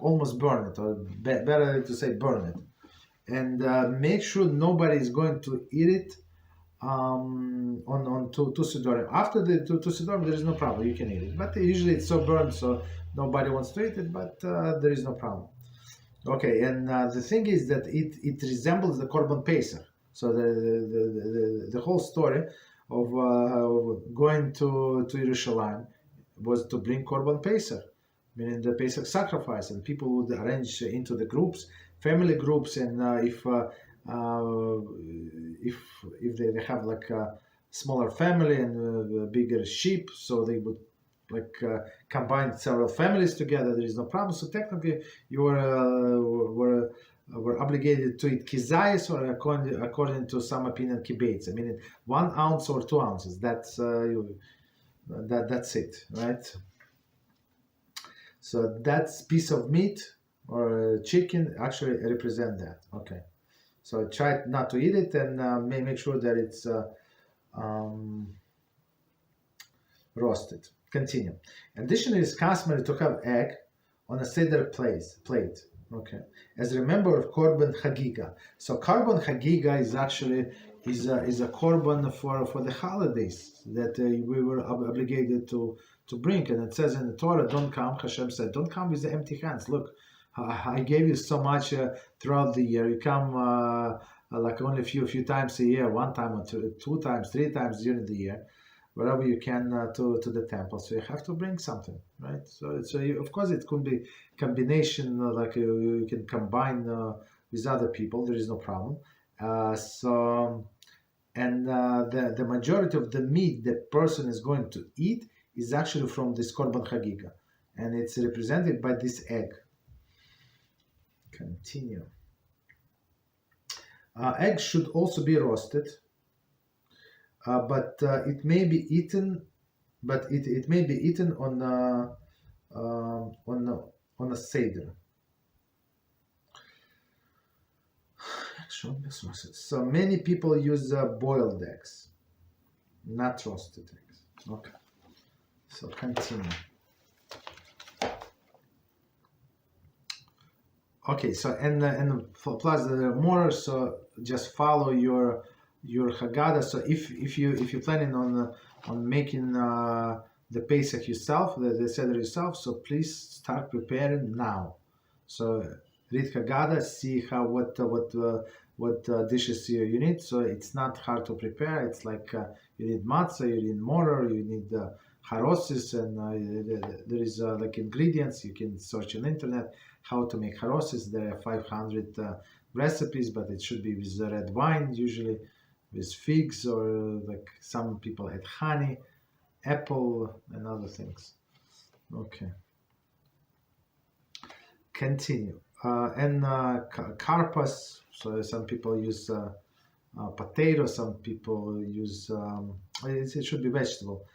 almost burn it, or better to say burn it. And make sure nobody is going to eat it on two Sidorim. After the two Sidorim, there is no problem. You can eat it, but usually it's so burned, so nobody wants to eat it. But there is no problem. Okay, and the thing is that it resembles the Korban Pesach. So the whole story of going to Yerushalayim was to bring Korban Pesach, meaning the Pesach sacrifice, and people would arrange into the groups, family groups, and if they have like a smaller family and bigger sheep, so they would combine several families together. There is no problem. So technically, you were obligated to eat kizayis, or according to some opinion, kibbutz. I mean, 1 ounce or 2 ounces. That's it, right? So that's piece of meat or chicken actually represent that. Okay, so try not to eat it, and make sure that it's roasted. Continue. Additionally, it's customary to have egg on a Seder plate. Okay, as a member of Korban Chagiga. So Korban Chagiga is actually is a korban for the holidays that we were obligated to bring. And it says in the Torah, "Don't come." Hashem said, "Don't come with the empty hands. Look, I gave you so much throughout the year. You come like only a few times a year, 1 time or 2 times, 3 times during the year, wherever you can to the temple. So you have to bring something, right? So of course it could be combination, like you can combine with other people. There is no problem. The majority of the meat the person is going to eat is actually from this Korban Chagiga, and it's represented by this egg. Continue. Eggs should also be roasted, but it may be eaten. But it may be eaten on a Seder. So many people use boiled eggs, not roasted eggs. Okay. So continue. Okay. So and plus there are more. So just follow your Haggadah. So if you're planning on making the Pesach yourself, the Seder yourself, so please start preparing now. So read Haggadah, see what dishes you need. So it's not hard to prepare. It's like you need matzah, you need mortar, you need harosses, and there is like ingredients. You can search on the internet how to make harosses. There are 500 recipes, but it should be with red wine, usually with figs, or like some people add honey, apple, and other things. Okay. Continue. And karpas, so some people use potato, some people use, it should be vegetable.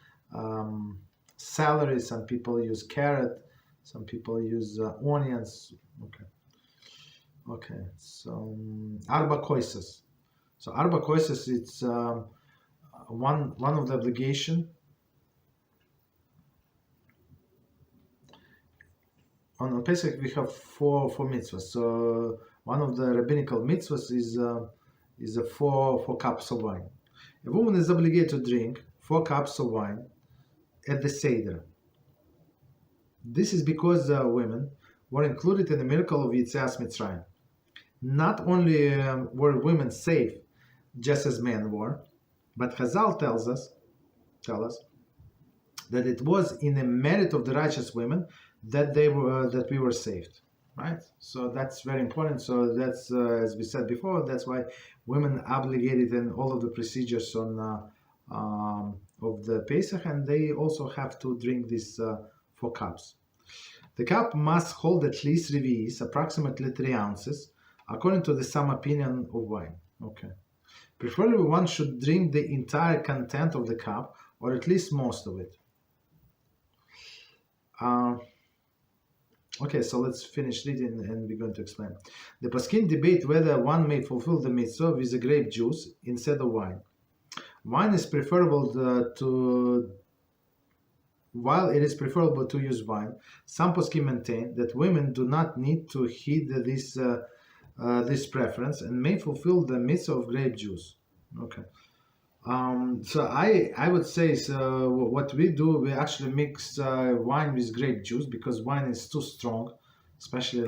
Celery, some people use carrot, some people use onions. Okay, so Arba Kosos. So Arba Kosos, it's one of the obligation. On Pesach we have four mitzvahs. So one of the rabbinical mitzvahs is 4 cups of wine. A woman is obligated to drink 4 cups of wine at the Seder. This is because women were included in the miracle of Yetzias Mitzrayim. Not only were women safe, just as men were, but Chazal tell us that it was in the merit of the righteous women that we were saved, right? So that's very important. So that's as we said before, that's why women obligated in all of the procedures on of the Pesach, and they also have to drink these 4 cups. The cup must hold at least revi'is, approximately 3 ounces, according to the some opinion of wine. Okay. Preferably one should drink the entire content of the cup, or at least most of it. Okay, so let's finish reading and we're going to explain. The Paskin debate whether one may fulfill the mitzvah with the grape juice instead of wine. Wine is preferable while it is preferable to use wine, some poskim maintain that women do not need to heed this preference and may fulfill the mitzvah of grape juice. Okay. So I would say, so what we do, we actually mix wine with grape juice because wine is too strong, especially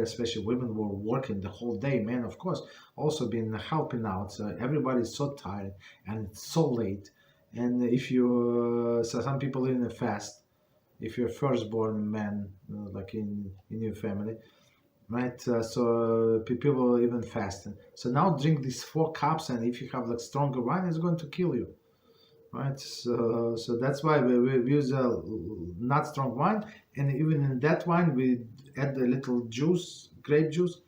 especially women were working the whole day, men of course also been helping out, so everybody's so tired and it's so late. And if you so some people in a fast, if you're firstborn man, like in your family, right? So people even fasting. So now drink these 4 cups, and if you have like stronger wine, it's going to kill you, right? So that's why we use not strong wine, and even in that wine we add a little juice, grape juice,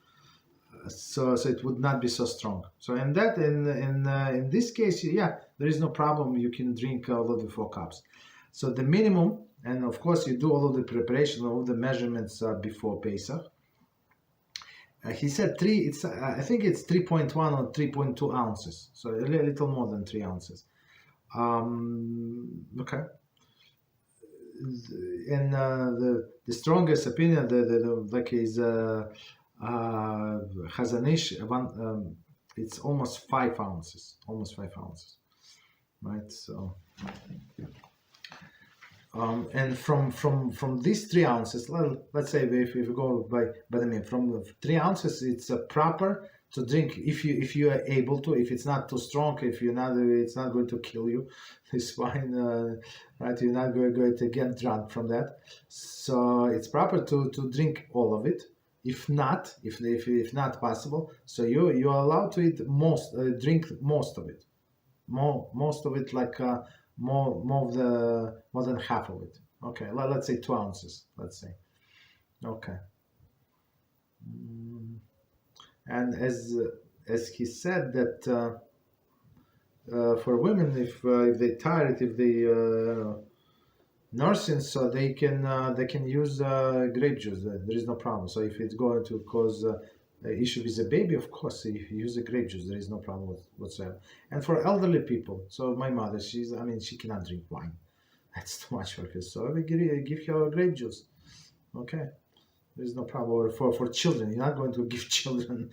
so it would not be so strong. So in this case, yeah, there is no problem. You can drink all of the 4 cups. So the minimum, and of course you do all of the preparation, all of the measurements before Pesach. He said 3. It's I think it's 3.1 or 3.2 ounces, so a little more than 3 ounces. Okay. And the strongest opinion, like is Chazanish, it's almost 5 ounces, right? So. And from these 3 ounces, let's say if we go by the minute, from 3 ounces, it's proper to drink if you are able to. If it's not too strong, if you're not, it's not going to kill you. This wine, right? You're not going to get drunk from that. So it's proper to drink all of it. If not, if not possible, so you're allowed to eat drink most of it, most of it, like. More than half of it. Okay, let's say 2 ounces. Let's say. Okay. And as he said that for women, if they're tired, if they nursing, so they can use grape juice. There is no problem. So if it's going to cause issue with the baby, of course, if you use the grape juice, there is no problem whatsoever. And for elderly people, so my mother, she cannot drink wine. That's too much for her. So we give her grape juice. Okay, there is no problem. Or for children, you're not going to give children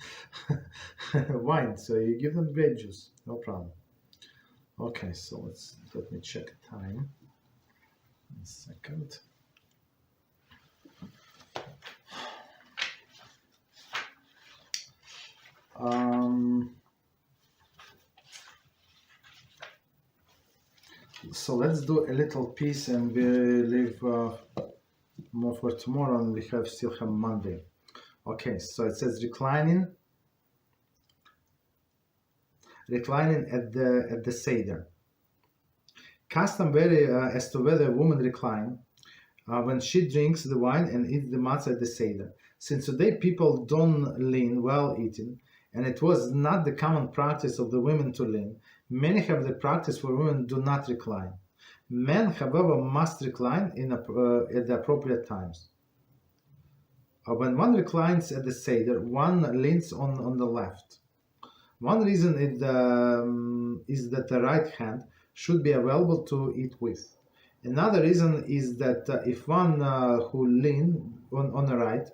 wine, so you give them grape juice. No problem. Okay, so let me check the time. A second. So let's do a little piece, and we leave more for tomorrow, and we still have Monday. Okay, so it says reclining at the Seder. Custom vary as to whether a woman recline when she drinks the wine and eats the matzah at the Seder. Since today people don't lean while eating, and it was not the common practice of the women to lean, many have the practice where women do not recline. Men, however, must recline at the appropriate times. When one reclines at the Seder, one leans on the left. One reason is that the right hand should be available to eat with. Another reason is that if one who lean on the right,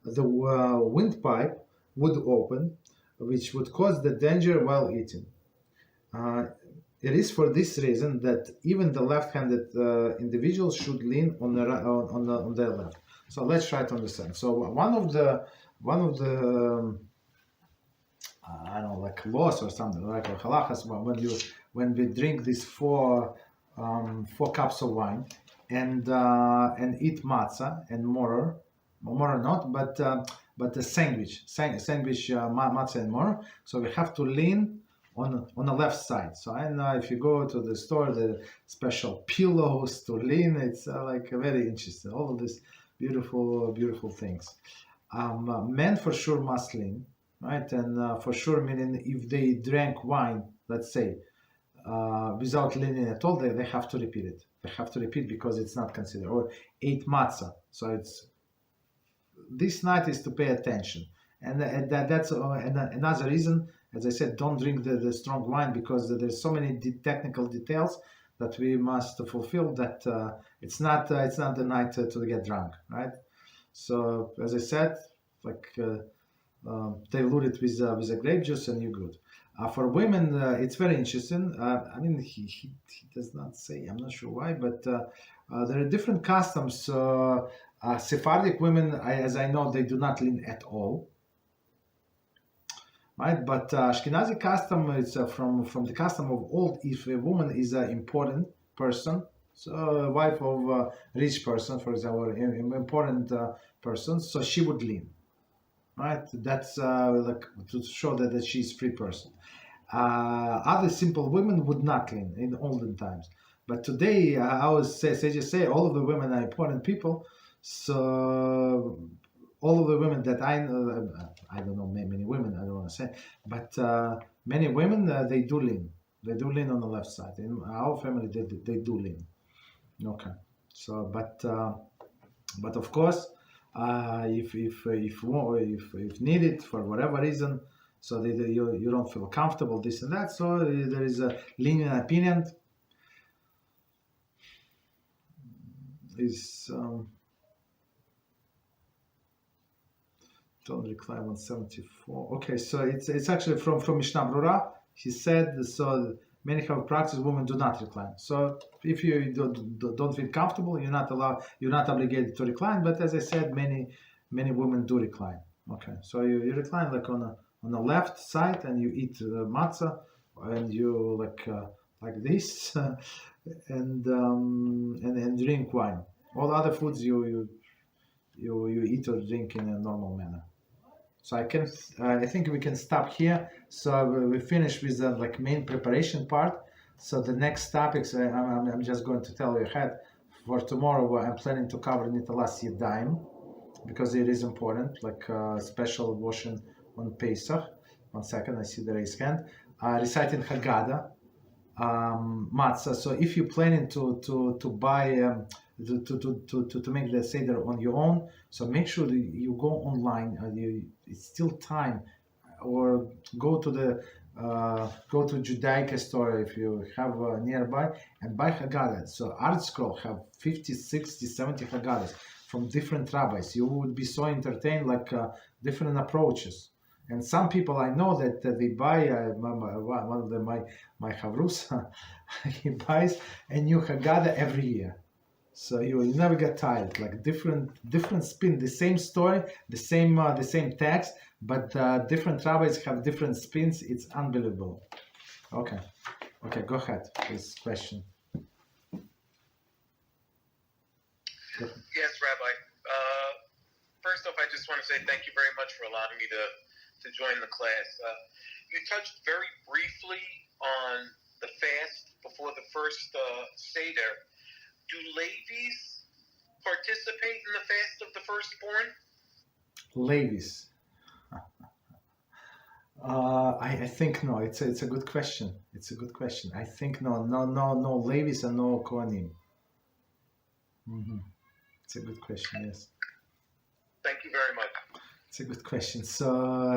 the windpipe would open, which would cause the danger while eating. It is for this reason that even the left-handed individual should lean on their left. So let's try to understand. So one of the I don't know, like laws or something, like halachas, when we drink these 4 cups of wine and eat matzah and more or not, but the sandwich matzah and more. So we have to lean on the left side. So if you go to the store, the special pillows to lean, it's like very interesting. All of these beautiful things. Men for sure must lean, right? And for sure, meaning if they drank wine, let's say, without leaning at all, they have to repeat it. They have to repeat because it's not considered. Or ate matzah. So this night is to pay attention. And that's another reason as I said, don't drink the strong wine because there's so many technical details that we must fulfill that it's not the night to get drunk, right? So as I said, dilute it with a grape juice and you're good. For women, it's very interesting. He does not say. I'm not sure why, but there are different customs. Sephardic women, as I know, they do not lean at all, right? But Ashkenazi custom is from the custom of old. If a woman is an important person, so a wife of a rich person, for example, an important person, so she would lean, right? That's to show that she's a free person. Other simple women would not lean in olden times, but today I always say all of the women are important people. So all of the women that I know, I don't know many women, I don't want to say, but many women, they do lean. They do lean on the left side. In our family, they do lean. Okay. So, but of course, if needed for whatever reason, so you don't feel comfortable, this and that, so there is a lenient opinion. Don't recline 174. Okay, so it's actually from Mishnah Brura. He said, so many have practiced, women do not recline. So if you don't feel comfortable, you're not obligated to recline. But as I said, many women do recline. Okay, so you recline like on the left side, and you eat matzah, and you like this, and drink wine. All other foods you eat or drink in a normal manner. So I think we can stop here. So we finish with the main preparation part. So the next topics, I'm just going to tell you ahead. For tomorrow, I'm planning to cover Nitalas Yadayim, because it is important, special washing on Pesach. 1 second, I see the raised hand. Reciting Haggadah, matzah. So if you're planning to buy to make the Seder on your own, so make sure that you go online. It's still time, or go to Judaica store if you have nearby, and buy Haggadah. So Art Scroll have 50, 60, 70 Haggadahs from different rabbis. You would be so entertained, different approaches. And some people I know that they buy, one of them, my Havrus, he buys a new Haggadah every year. So you will never get tired. Different spin, the same story, the same text, but different rabbis have different spins. It's unbelievable. Okay, go ahead. This question. Yes, Rabbi. First off, I just want to say thank you very much for allowing me to join the class. You touched very briefly on the fast before the first Seder. Do Levis participate in the fast of the firstborn? Levis. I think no. It's a good question. I think no Levis and no Kohanim. It's a good question. Yes. Thank you very much. It's a good question. So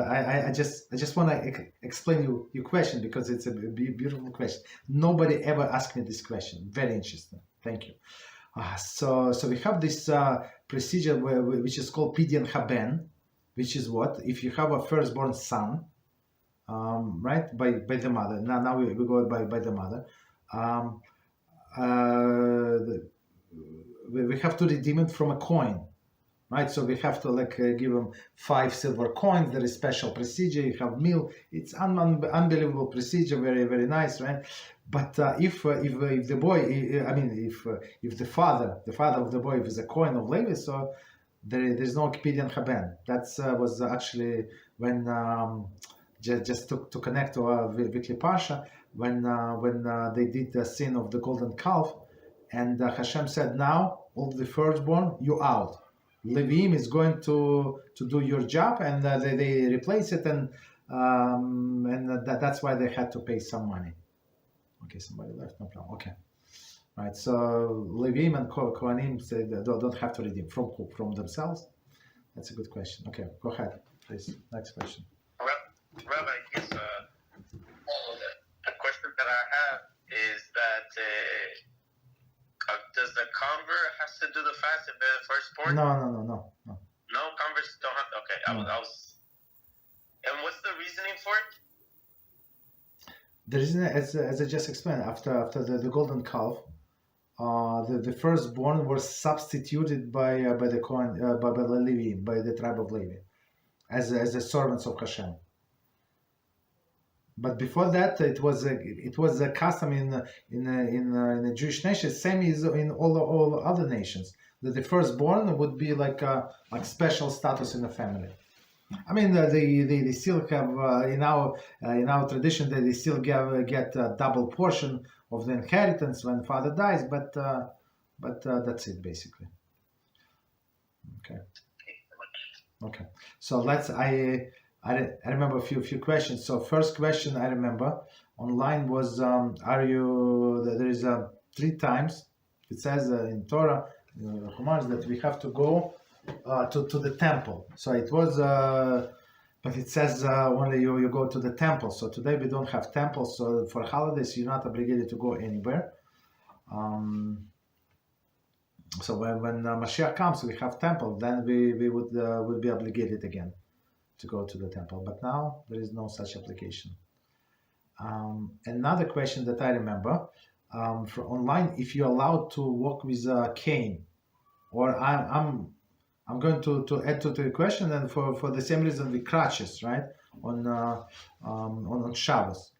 I just want to explain your question, because it's a beautiful question. Nobody ever asked me this question. Very interesting. Thank you. So we have this procedure which is called Pidyon Haben, which is what? If you have a firstborn son, right, by the mother. Now we go by the mother. We have to redeem it from a coin. Right, so we have to give them 5 silver coins. There is special procedure. You have meal. It's unbelievable procedure. Very, very nice, right? But if the boy, if the father of the boy is a coin of Levi, so there's no Pidyon Haben. That was actually when just to connect to our weekly parsha, when they did the sin of the golden calf, and Hashem said, now all the firstborn, you out. Levim is going to do your job, and they replace it, and that's why they had to pay some money. Okay, somebody left, no problem. Okay, right. So Levim and Kohanim say they don't have to redeem from who? From themselves. That's a good question. Okay, go ahead, please. Next question. Rabbi, yes. convert has to do the fast if they're firstborn? No. No, converts don't have to. Okay, I was. And what's the reasoning for it? The reason, as I just explained, after the golden calf, the firstborn was substituted by the Kohen, by the Levi, by the tribe of Levi, as the servants of Hashem. But before that, it was a custom in the Jewish nation, same as in all other nations, that the firstborn would be like special status in the family. I mean, they still have in our tradition that they still get a double portion of the inheritance when father dies, but that's it basically. Okay. So I remember a few questions. So first question I remember online was, there is 3 times it says in Torah, that we have to go to the temple. So it was, but it says only you go to the temple. So today we don't have temples. So for holidays you're not obligated to go anywhere. So when Mashiach comes, we have temple. Then we would be obligated again to go to the temple. But now there is no such application. Another question that I remember for online: if you're allowed to walk with a cane, or I'm going to add to the question, and for the same reason with crotches, right, on Shabbos.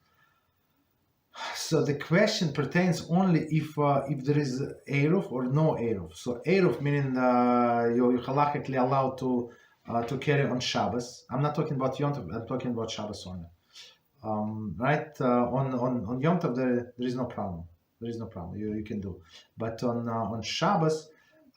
So the question pertains only if there is Erev or no Erev. So Erev meaning you're halachically allowed to carry on Shabbos. I'm not talking about Yom Tov, I'm talking about Shabbos only. Right? On Yom Tov there is no problem. There is no problem. You can do. But on Shabbos,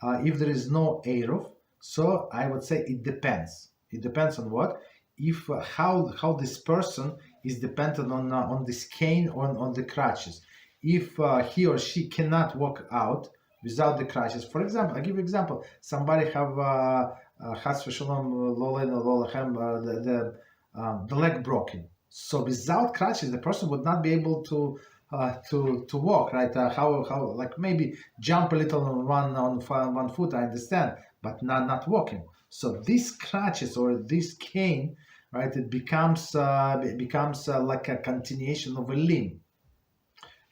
if there is no Erev, so I would say it depends. It depends on what? If how this person is dependent on this cane or on the crutches. If he or she cannot walk out without the crutches. For example, I give you an example. Somebody have Chas v'shalom the leg broken. So without crutches, the person would not be able to walk, right? How like maybe jump a little and run on one foot, I understand, but not walking. So these crutches or this cane, right? It becomes like a continuation of a limb,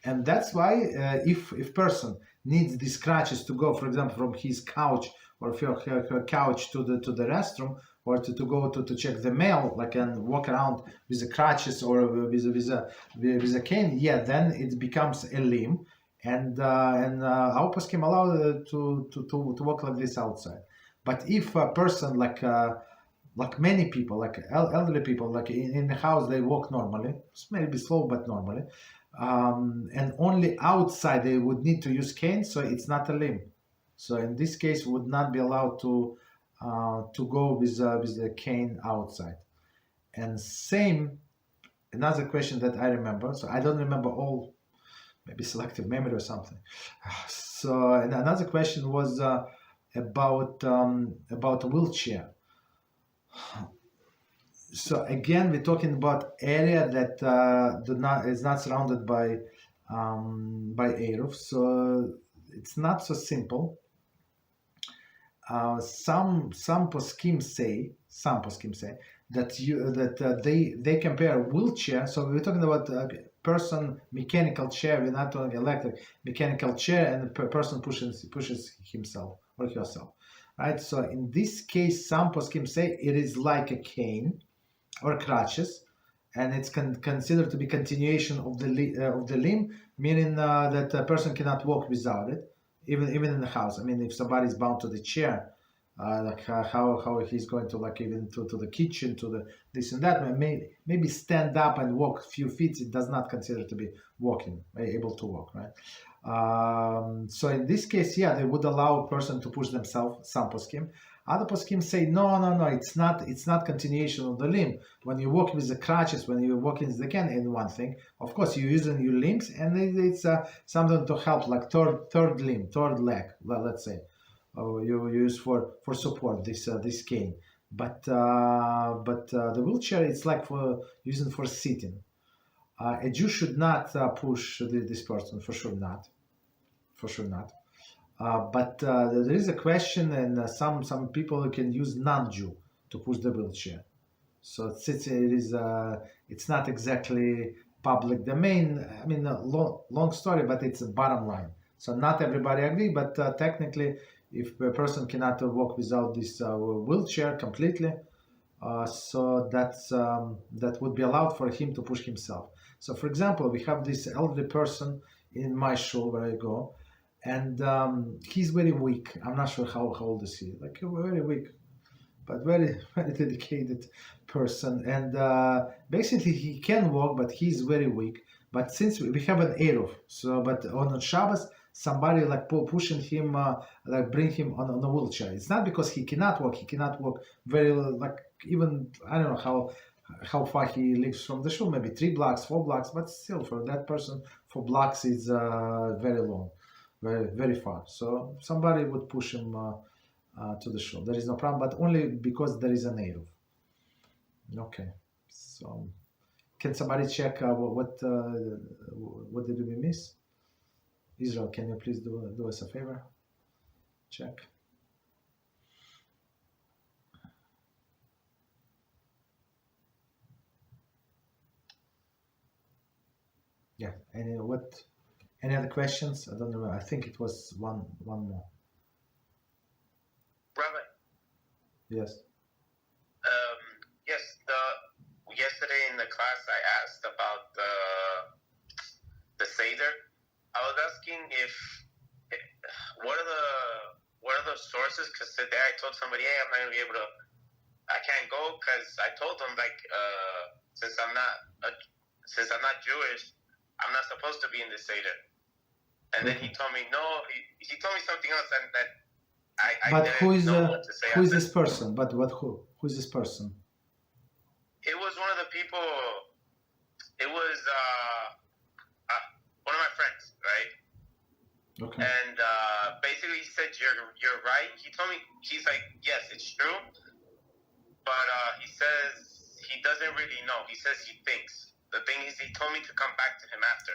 and that's why if person needs these crutches to go, for example, from his couch or her couch to the restroom, or to go to check the mail, like, and walk around with the crutches or with a cane, yeah, then it becomes a limb, and our poskim allow to walk like this outside. But if a person like many people, like elderly people, like in the house, they walk normally, maybe slow but normally, and only outside they would need to use cane, so it's not a limb. So in this case, would not be allowed to go with the cane outside. And same, another question that I remember, so I don't remember all, maybe selective memory or something. So another question was about a wheelchair. So again, we're talking about area that is not surrounded by Erev, so it's not so simple. Some poskim say that they compare wheelchair. So we're talking about a person mechanical chair. We're not talking electric mechanical chair, and the person pushes himself or herself, right? So in this case, some poskim say it is like a cane or crutches, and it's considered to be continuation of the limb, meaning that a person cannot walk without it. Even in the house. I mean, if somebody is bound to the chair, like how he's going to, like, even to the kitchen, to the this and that, maybe stand up and walk a few feet, it does not consider to be walking, able to walk, right? So in this case, yeah, they would allow a person to push themselves, some poskim. Other poskim say, no, it's not continuation of the limb. When you walk with the crutches, when you walk in the cane, in one thing, of course, you're using your limbs, and it's something to help, like third limb, third leg, let's say, you use for support this cane. But the wheelchair, it's like for using for sitting. A Jew should not push this person, for sure not. But there is a question, and some people can use non-Jew to push the wheelchair. So it's not exactly public domain. I mean, a long story, but it's a bottom line. So not everybody agree, but technically, if a person cannot walk without this wheelchair completely, so that would be allowed for him to push himself. So, for example, we have this elderly person in my shul where I go, and he's very weak. I'm not sure how old is he. Like very weak, but very very dedicated person. And basically, he can walk, but he's very weak. But since we have an Erev, so but on Shabbos, somebody like pushing him, like bring him on a wheelchair. It's not because he cannot walk. He cannot walk very like even I don't know how far he lives from the shul. Maybe 3 blocks, 4 blocks. But still, for that person, 4 blocks is very long, very far. So somebody would push him to the shul. There is no problem, but only because there is an Erev. Okay, so. Can somebody check what did we miss? Israel, can you please do us a favor? Check. Yeah. Any other questions? I don't remember. I think it was one more. Rabbi. Yes. Yes. Yesterday in the class, I asked about the Seder. I was asking what are the sources? Because today I told somebody, hey, I'm not gonna be able to. I can't go because I told them since I'm not Jewish, I'm not supposed to be in the Seder. And then he told me no. He told me something else, and that I but didn't know what to say. Who is this person? But who is this person? It was one of the people. It was one of my friends, right? Okay. And basically, he said, "You're right." He told me, he's like, "Yes, it's true," but he says he doesn't really know. He says he thinks. The thing is, he told me to come back to him after.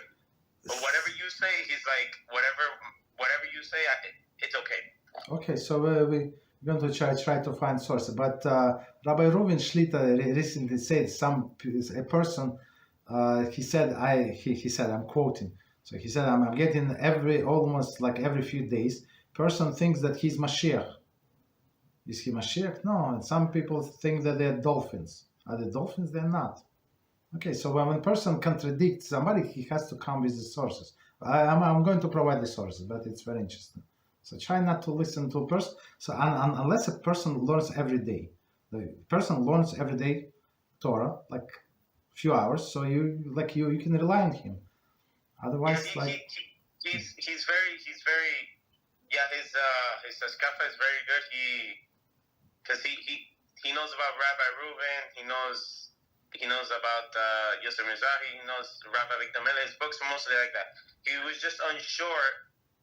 But whatever you say, he's like, whatever you say, it's okay. Okay, so we're going to try to find sources. But Rabbi Reuven Shlita recently said a person. He said I'm quoting. So he said I'm getting almost every few days. Person thinks that he's Mashiach. Is he Mashiach? No. And some people think that they're dolphins. Are they dolphins? They're not. Okay, so when a person contradicts somebody, he has to come with the sources. I'm going to provide the sources, but it's very interesting. So try not to listen to a person. So unless a person learns every day, the person learns every day Torah, like few hours. So you can rely on him. Otherwise, he's very his hashkafa is very good. He knows about Rabbi Reuven. He knows about Yosef Mizrahi. He knows Rabbi Leib Lerner. His books are mostly like that. He was just unsure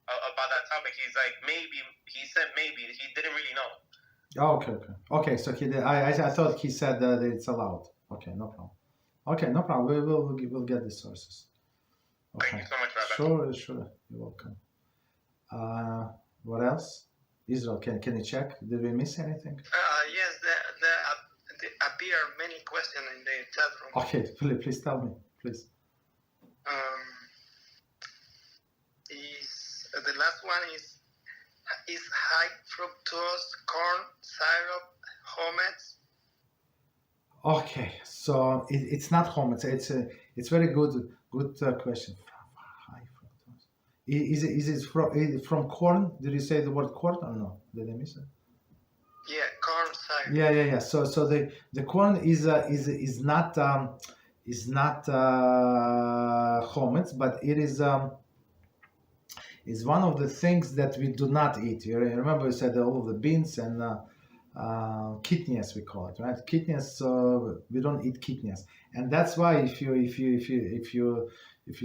about that topic. He's like, maybe. He said maybe. He didn't really know. Oh, okay. So he did. I thought he said that it's allowed. Okay, no problem. Okay, no problem. We'll get the sources. Okay. Thank you so much, Rabbi. Sure. You're welcome. What else? Israel, can you check? Did we miss anything? Yes, there appear many questions in the chat room. Okay, please tell me, please. The last one is high fructose corn syrup Chametz? Okay, so it's not Chametz. It's very good question. High fructose. Is it from corn? Did you say the word corn or no? Did I miss it? Yeah, corn syrup. Yeah. So the corn is not Chametz, but it is one of the things that we do not eat. You remember we said all of the beans and kidneys we call it, right? Kidneys. We don't eat kidneys, and that's why if you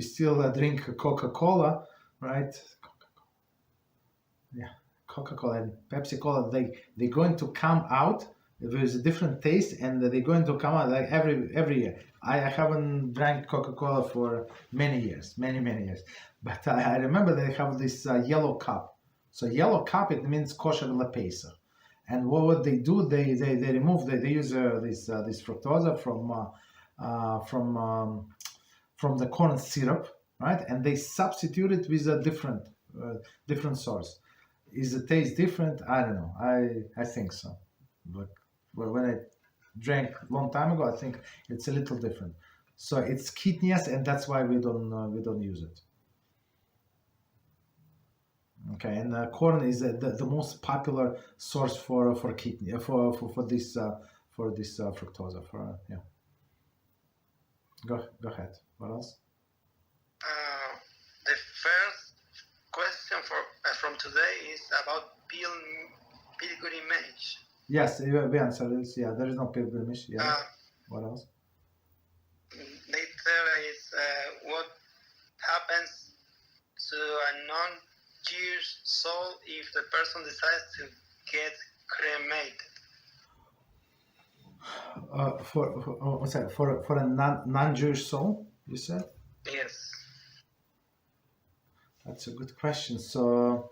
still drink Coca-Cola, right? Coca-Cola and Pepsi-Cola, they're going to come out with a different taste, and they're going to come out like every year. I haven't drank Coca-Cola for many years, but I remember they have this yellow cup, So yellow kapit means kosher lepesach. And what they do, they remove, they use this fructose from the corn syrup, right? And they substitute it with a different source. Is the taste different? I don't know. I think so. But when I drank a long time ago, I think it's a little different. So it's kidneys, and that's why we don't use it. Okay, and corn is the most popular source for kidney for this fructose. Go ahead. What else? The first question from today is about pilgrimage. Yes, we answered this. Yeah, there is no pilgrimage. Yeah. What else? Later is what happens to a non-Jewish soul if the person decides to get cremated. For a non-Jewish soul, you said? Yes. That's a good question. So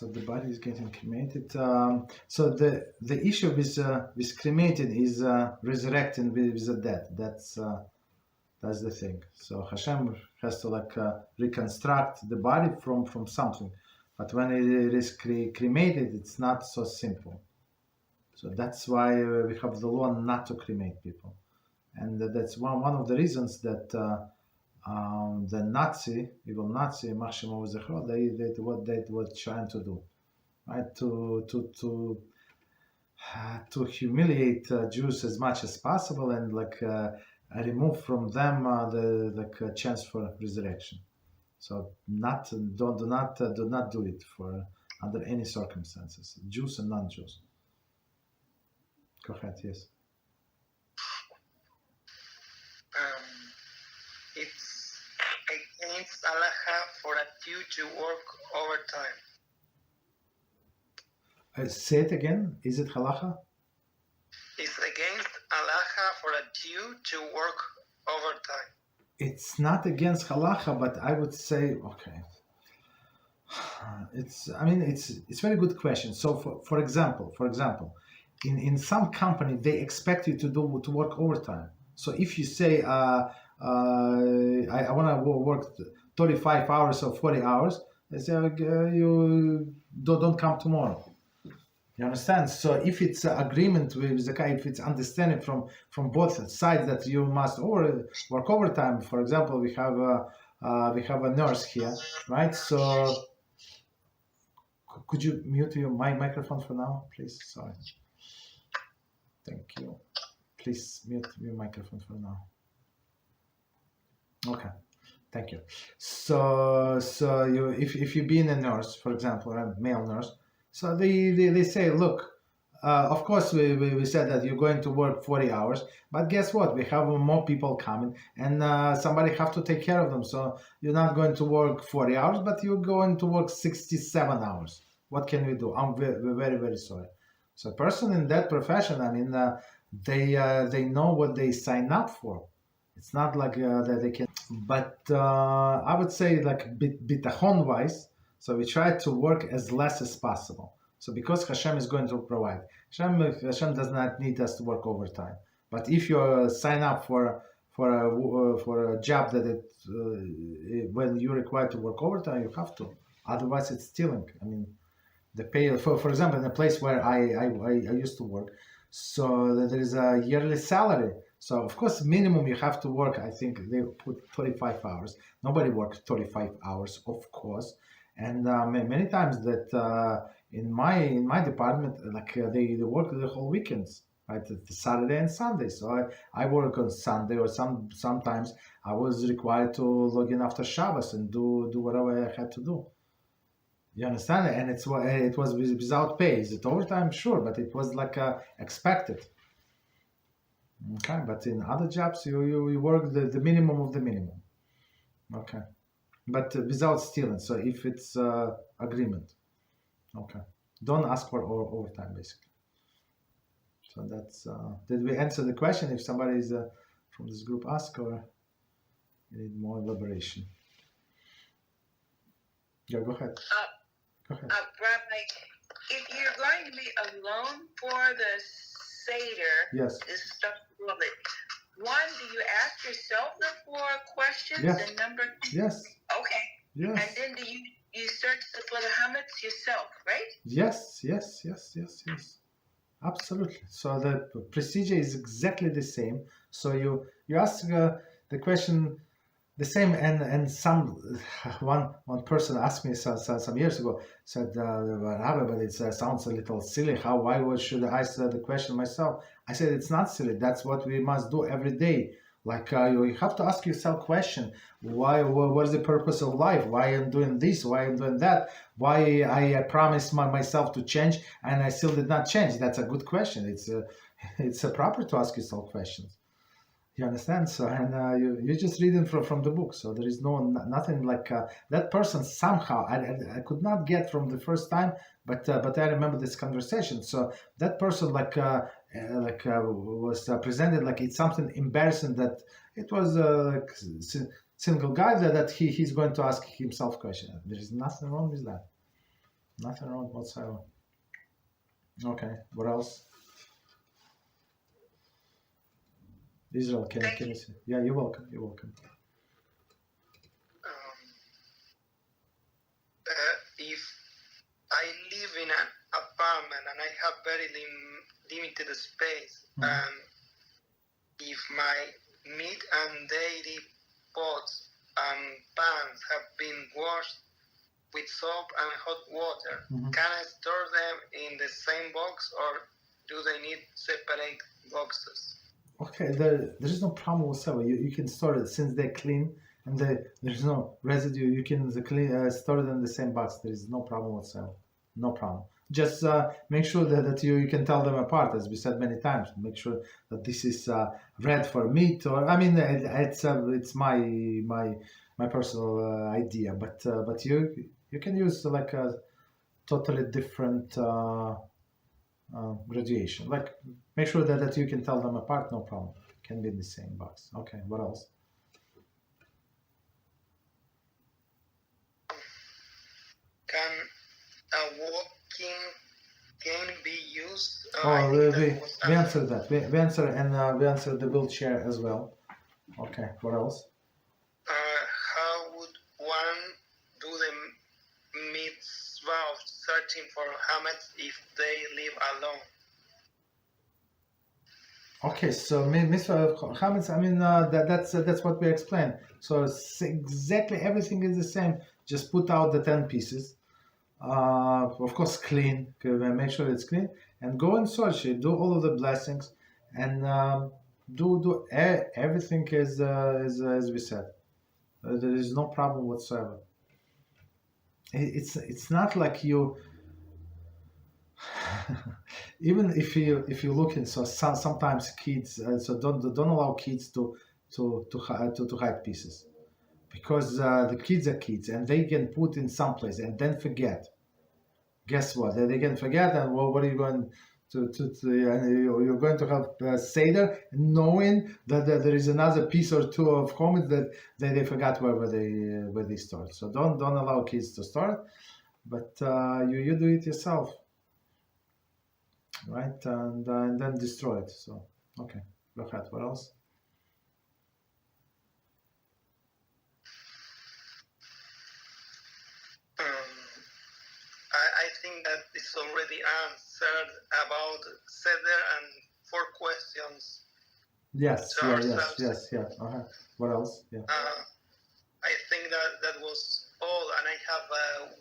the body is getting cremated. So the issue with cremated is resurrecting with the dead. That's the thing. So Hashem has to reconstruct the body from something, but when it is cremated, it's not so simple. So that's why we have the law not to cremate people, and that's one of the reasons that the evil Nazi, they were trying to do, right? To humiliate Jews as much as possible and remove from them the chance for resurrection. So do not do it for under any circumstances, Jews and non-Jews. Go ahead. Yes. It's against Halachah for a Jew to work overtime. Say it again. Is it Halachah? It's against Halachah for a Jew to work overtime. It's not against Halachah, but I would say, okay. It's a very good question. So for example, in some company they expect you to work overtime. So if you say I want to work 35 hours or 40 hours, they say you don't come tomorrow. You understand? So if it's an agreement with the guy, if it's understanding from both sides that you must work overtime. For example, we have a nurse here, right? So could you mute my microphone for now, please? Sorry. Thank you. Please mute your microphone for now. Okay. Thank you. So if you being a nurse, for example, a male nurse, so they say, look, of course we said that you're going to work 40 hours, but guess what? We have more people coming, and somebody have to take care of them. So you're not going to work 40 hours, but you're going to work 67 hours. What can we do? I'm very, very sorry. So a person in that profession, they know what they sign up for. It's not like that they can, but I would say bitachon wise, so we try to work as less as possible. So because Hashem is going to provide, Hashem does not need us to work overtime. But if you sign up for a job that when you're required to work overtime, you have to. Otherwise, it's stealing. The pay, for example, in a place where I used to work, so there is a yearly salary. So of course, minimum you have to work. I think they put 35 hours. Nobody works 35 hours, of course. And many times that in my department, they work the whole weekends, right? The Saturday and Sunday. So I work on Sunday, or sometimes I was required to log in after Shabbos and do whatever I had to do. You understand? And it was without pay. Is it overtime? Sure, but it was expected. Okay, but in other jobs you work the minimum of the minimum. Okay, but without stealing. So if it's agreement, okay, don't ask for overtime basically. So that's did we answer the question? If somebody is from this group ask, or you need more elaboration? Yeah, go ahead. Go ahead. Rabbi, if you're going to be alone for the Seder, Yes. this is stuff a little bit. One, do you ask yourself the 4 questions? Yes. And number 2? Yes. Okay. Yes. And then do you search for the Chametz yourself, right? Yes. Absolutely. So the procedure is exactly the same. So you ask the question the same, and one person asked me some years ago, said, Rabbi, but it sounds a little silly. Why should I ask the question myself? I said, it's not silly. That's what we must do every day. Like you have to ask yourself question: why? What is the purpose of life? Why I'm doing this? Why I'm doing that? Why I promised myself to change and I still did not change? That's a good question. It's proper to ask yourself questions. You understand? So and you just reading from the book. So there is nothing like that person somehow I could not get from the first time, but I remember this conversation. So that person was presented like it's something embarrassing, that it was single guy that he's going to ask himself question. There is nothing wrong with that. Nothing wrong whatsoever. Okay, what else? Israel, can you say? Yeah, you're welcome. You're welcome. If I live in an apartment and I have very limited space, and if my meat and dairy pots and pans have been washed with soap and hot water, can I store them in the same box, or do they need separate boxes? Okay, there is no problem whatsoever. You can store it since they're clean and there's no residue. You can store it in the same box. There is no problem whatsoever. No problem. Just make sure that you can tell them apart, as we said many times. Make sure that this is red for meat, or I mean, it's my personal idea. But you can use like a totally different graduation. Like make sure that you can tell them apart. No problem. Can be in the same box. Okay. What else? Can a walking cane be used? We answered that. We answered the wheelchair as well. Okay. What else? How would one do the mitzvah of searching for Chametz if they live alone? Okay, so mitzvah of Chametz, I mean that's what we explained. So exactly everything is the same. Just put out the 10 pieces. Of course, clean. Make sure it's clean, and go and search it. Do all of the blessings, and do everything as we said. There is no problem whatsoever. It's not like you. Even if you look in, so sometimes kids, so don't allow kids to hide pieces, because the kids are kids and they can put in some place and then forget. Guess what? They can forget, and what are you going to you're going to have Seder knowing that there is another piece or two of Chametz that they forgot where they stored. So don't allow kids to store it, but you do it yourself. Right, and then destroy it. So, okay, go ahead. What else? I think that it's already answered about Seder and 4 questions. Yes. What else? Yeah. I think that was all, and I have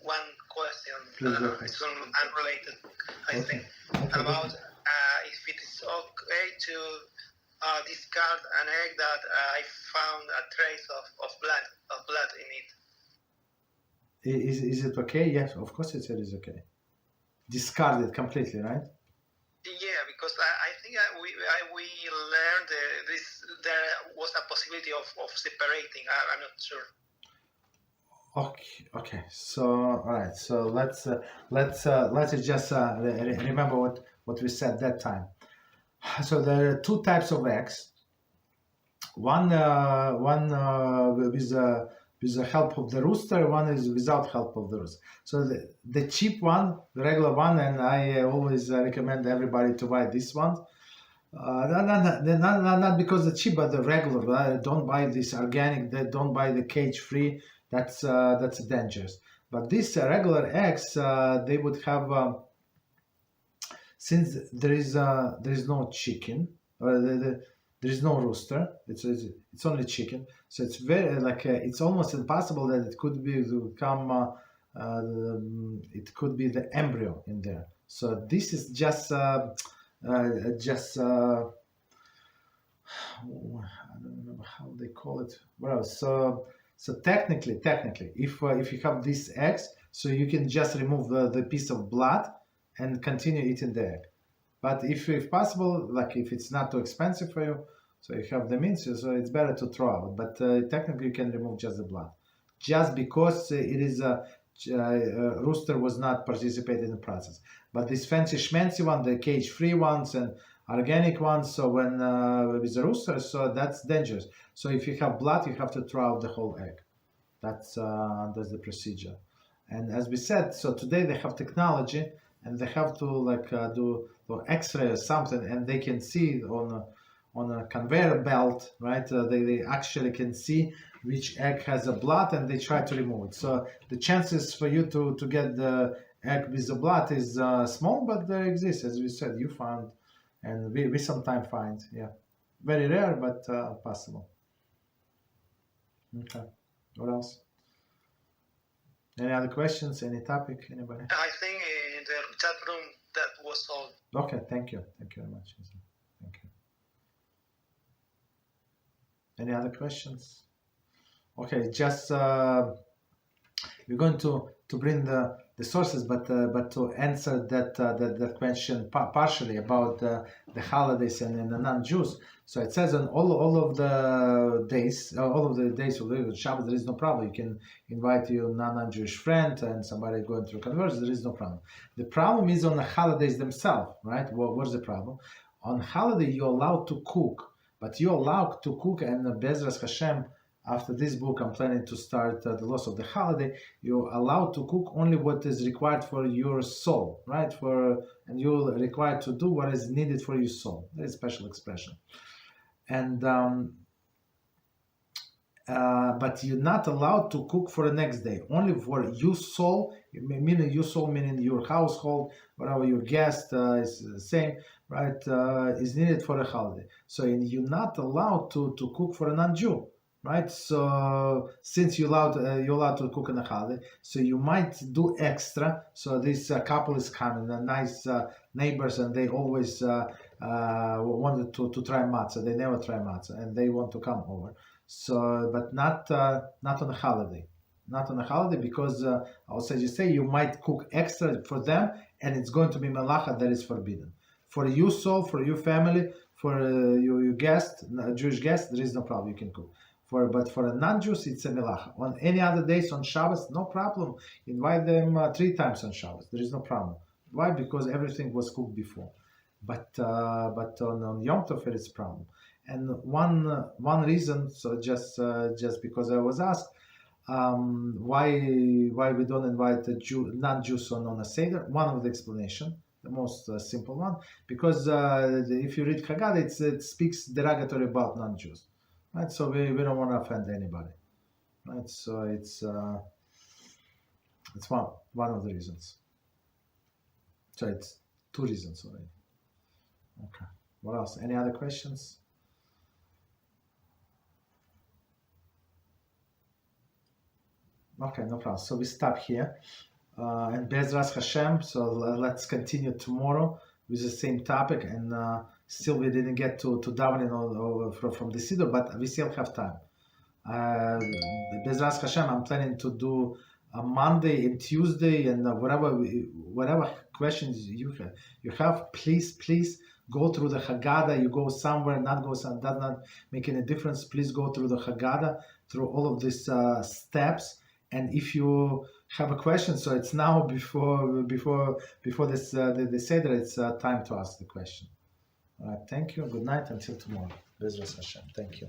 one question. It's unrelated, I think, about if it is okay to discard an egg that I found a trace of blood in it. Is it okay? Yes, of course it is okay. Discard it completely, right? Yeah, because I think we learned there was a possibility of separating. I'm not sure. Okay. So all right. So let's just remember what we said that time. So there are 2 types of eggs. One with with the help of the rooster, one is without help of the rooster. So the cheap one, the regular one, and I always recommend everybody to buy this one. Not because it's cheap, but the regular. Don't buy this organic. Don't buy the cage-free. That's dangerous. But these regular eggs, they would have, since there is no chicken, there is no rooster. It's only chicken. So it's very it's almost impossible that it could be it could be the embryo in there. So this is just I don't remember how they call it. Well, so technically, if you have these eggs, so you can just remove the piece of blood and continue eating the egg. But if possible, if it's not too expensive for you, so you have the means, so it's better to throw out. But technically, you can remove just the blood, just because it is rooster was not participating in the process. But this fancy schmancy one, the cage-free ones and organic ones, so when with the rooster, so that's dangerous. So if you have blood, you have to throw out the whole egg. That's the procedure. And as we said, so today they have technology, and they have to do X-ray or something, and they can see on a conveyor belt, right? They actually can see which egg has a blood, and they try to remove it. So the chances for you to get the egg with the blood is small, but there exists, as we said, you found, and we sometimes find, yeah. Very rare, but possible. Okay, what else? Any other questions, any topic, anybody? I think in the chat room that was all. Okay, thank you very much. Thank you. Any other questions? Okay, just we're going to bring the sources, but to answer that question partially about the holidays and the non-Jews. So it says on all of the days of the Shabbat, there is no problem. You can invite your non-Jewish friend and somebody going through conversion. There is no problem. The problem is on the holidays themselves, right? What's the problem? On holiday you're allowed to cook, but you're allowed to cook, and Beezrat Hashem. After this book, I'm planning to start the loss of the holiday. You're allowed to cook only what is required for your soul, right? And you're required to do what is needed for your soul. That is a special expression. And but you're not allowed to cook for the next day. Only for your soul, meaning your household, whatever your guest is the same, right? Is needed for the holiday. So you're not allowed to cook for a non-Jew. Right, so since you're allowed to cook on a holiday, so you might do extra. So this couple is coming, nice neighbors, and they always wanted to try matzah. They never try matzah, and they want to come over. So, but not on a holiday, because also as you say, you might cook extra for them, and it's going to be melacha that is forbidden. For your soul, for your family, for your guest, Jewish guest, there is no problem. You can cook. But for a non-Jews, it's a melacha. On any other days on Shabbos, no problem. Invite them 3 times on Shabbos. There is no problem. Why? Because everything was cooked before. But on Yom Tov, it is a problem. And one reason, so just because I was asked, why we don't invite the non-Jews on a Seder. One of the explanation, the most simple one, because if you read Haggadah, it speaks derogatory about non-Jews. Right, so we don't want to offend anybody, right? So it's one of the reasons. So it's 2 reasons already. Okay. What else? Any other questions? Okay, no problem. So we stop here, and Beezrat Hashem. So let's continue tomorrow with the same topic, and still we didn't get to davening from the Seder, but we still have time. Beezrat Hashem, I'm planning to do a Monday and Tuesday, and whatever questions you have, please go through the Haggadah. You go somewhere, not go some, does not make any difference. Please go through the Haggadah, through all of these steps. And if you have a question, so it's now before this the Seder, it's time to ask the question. All right, thank you. Good night until tomorrow. Beezrat Hashem. Thank you.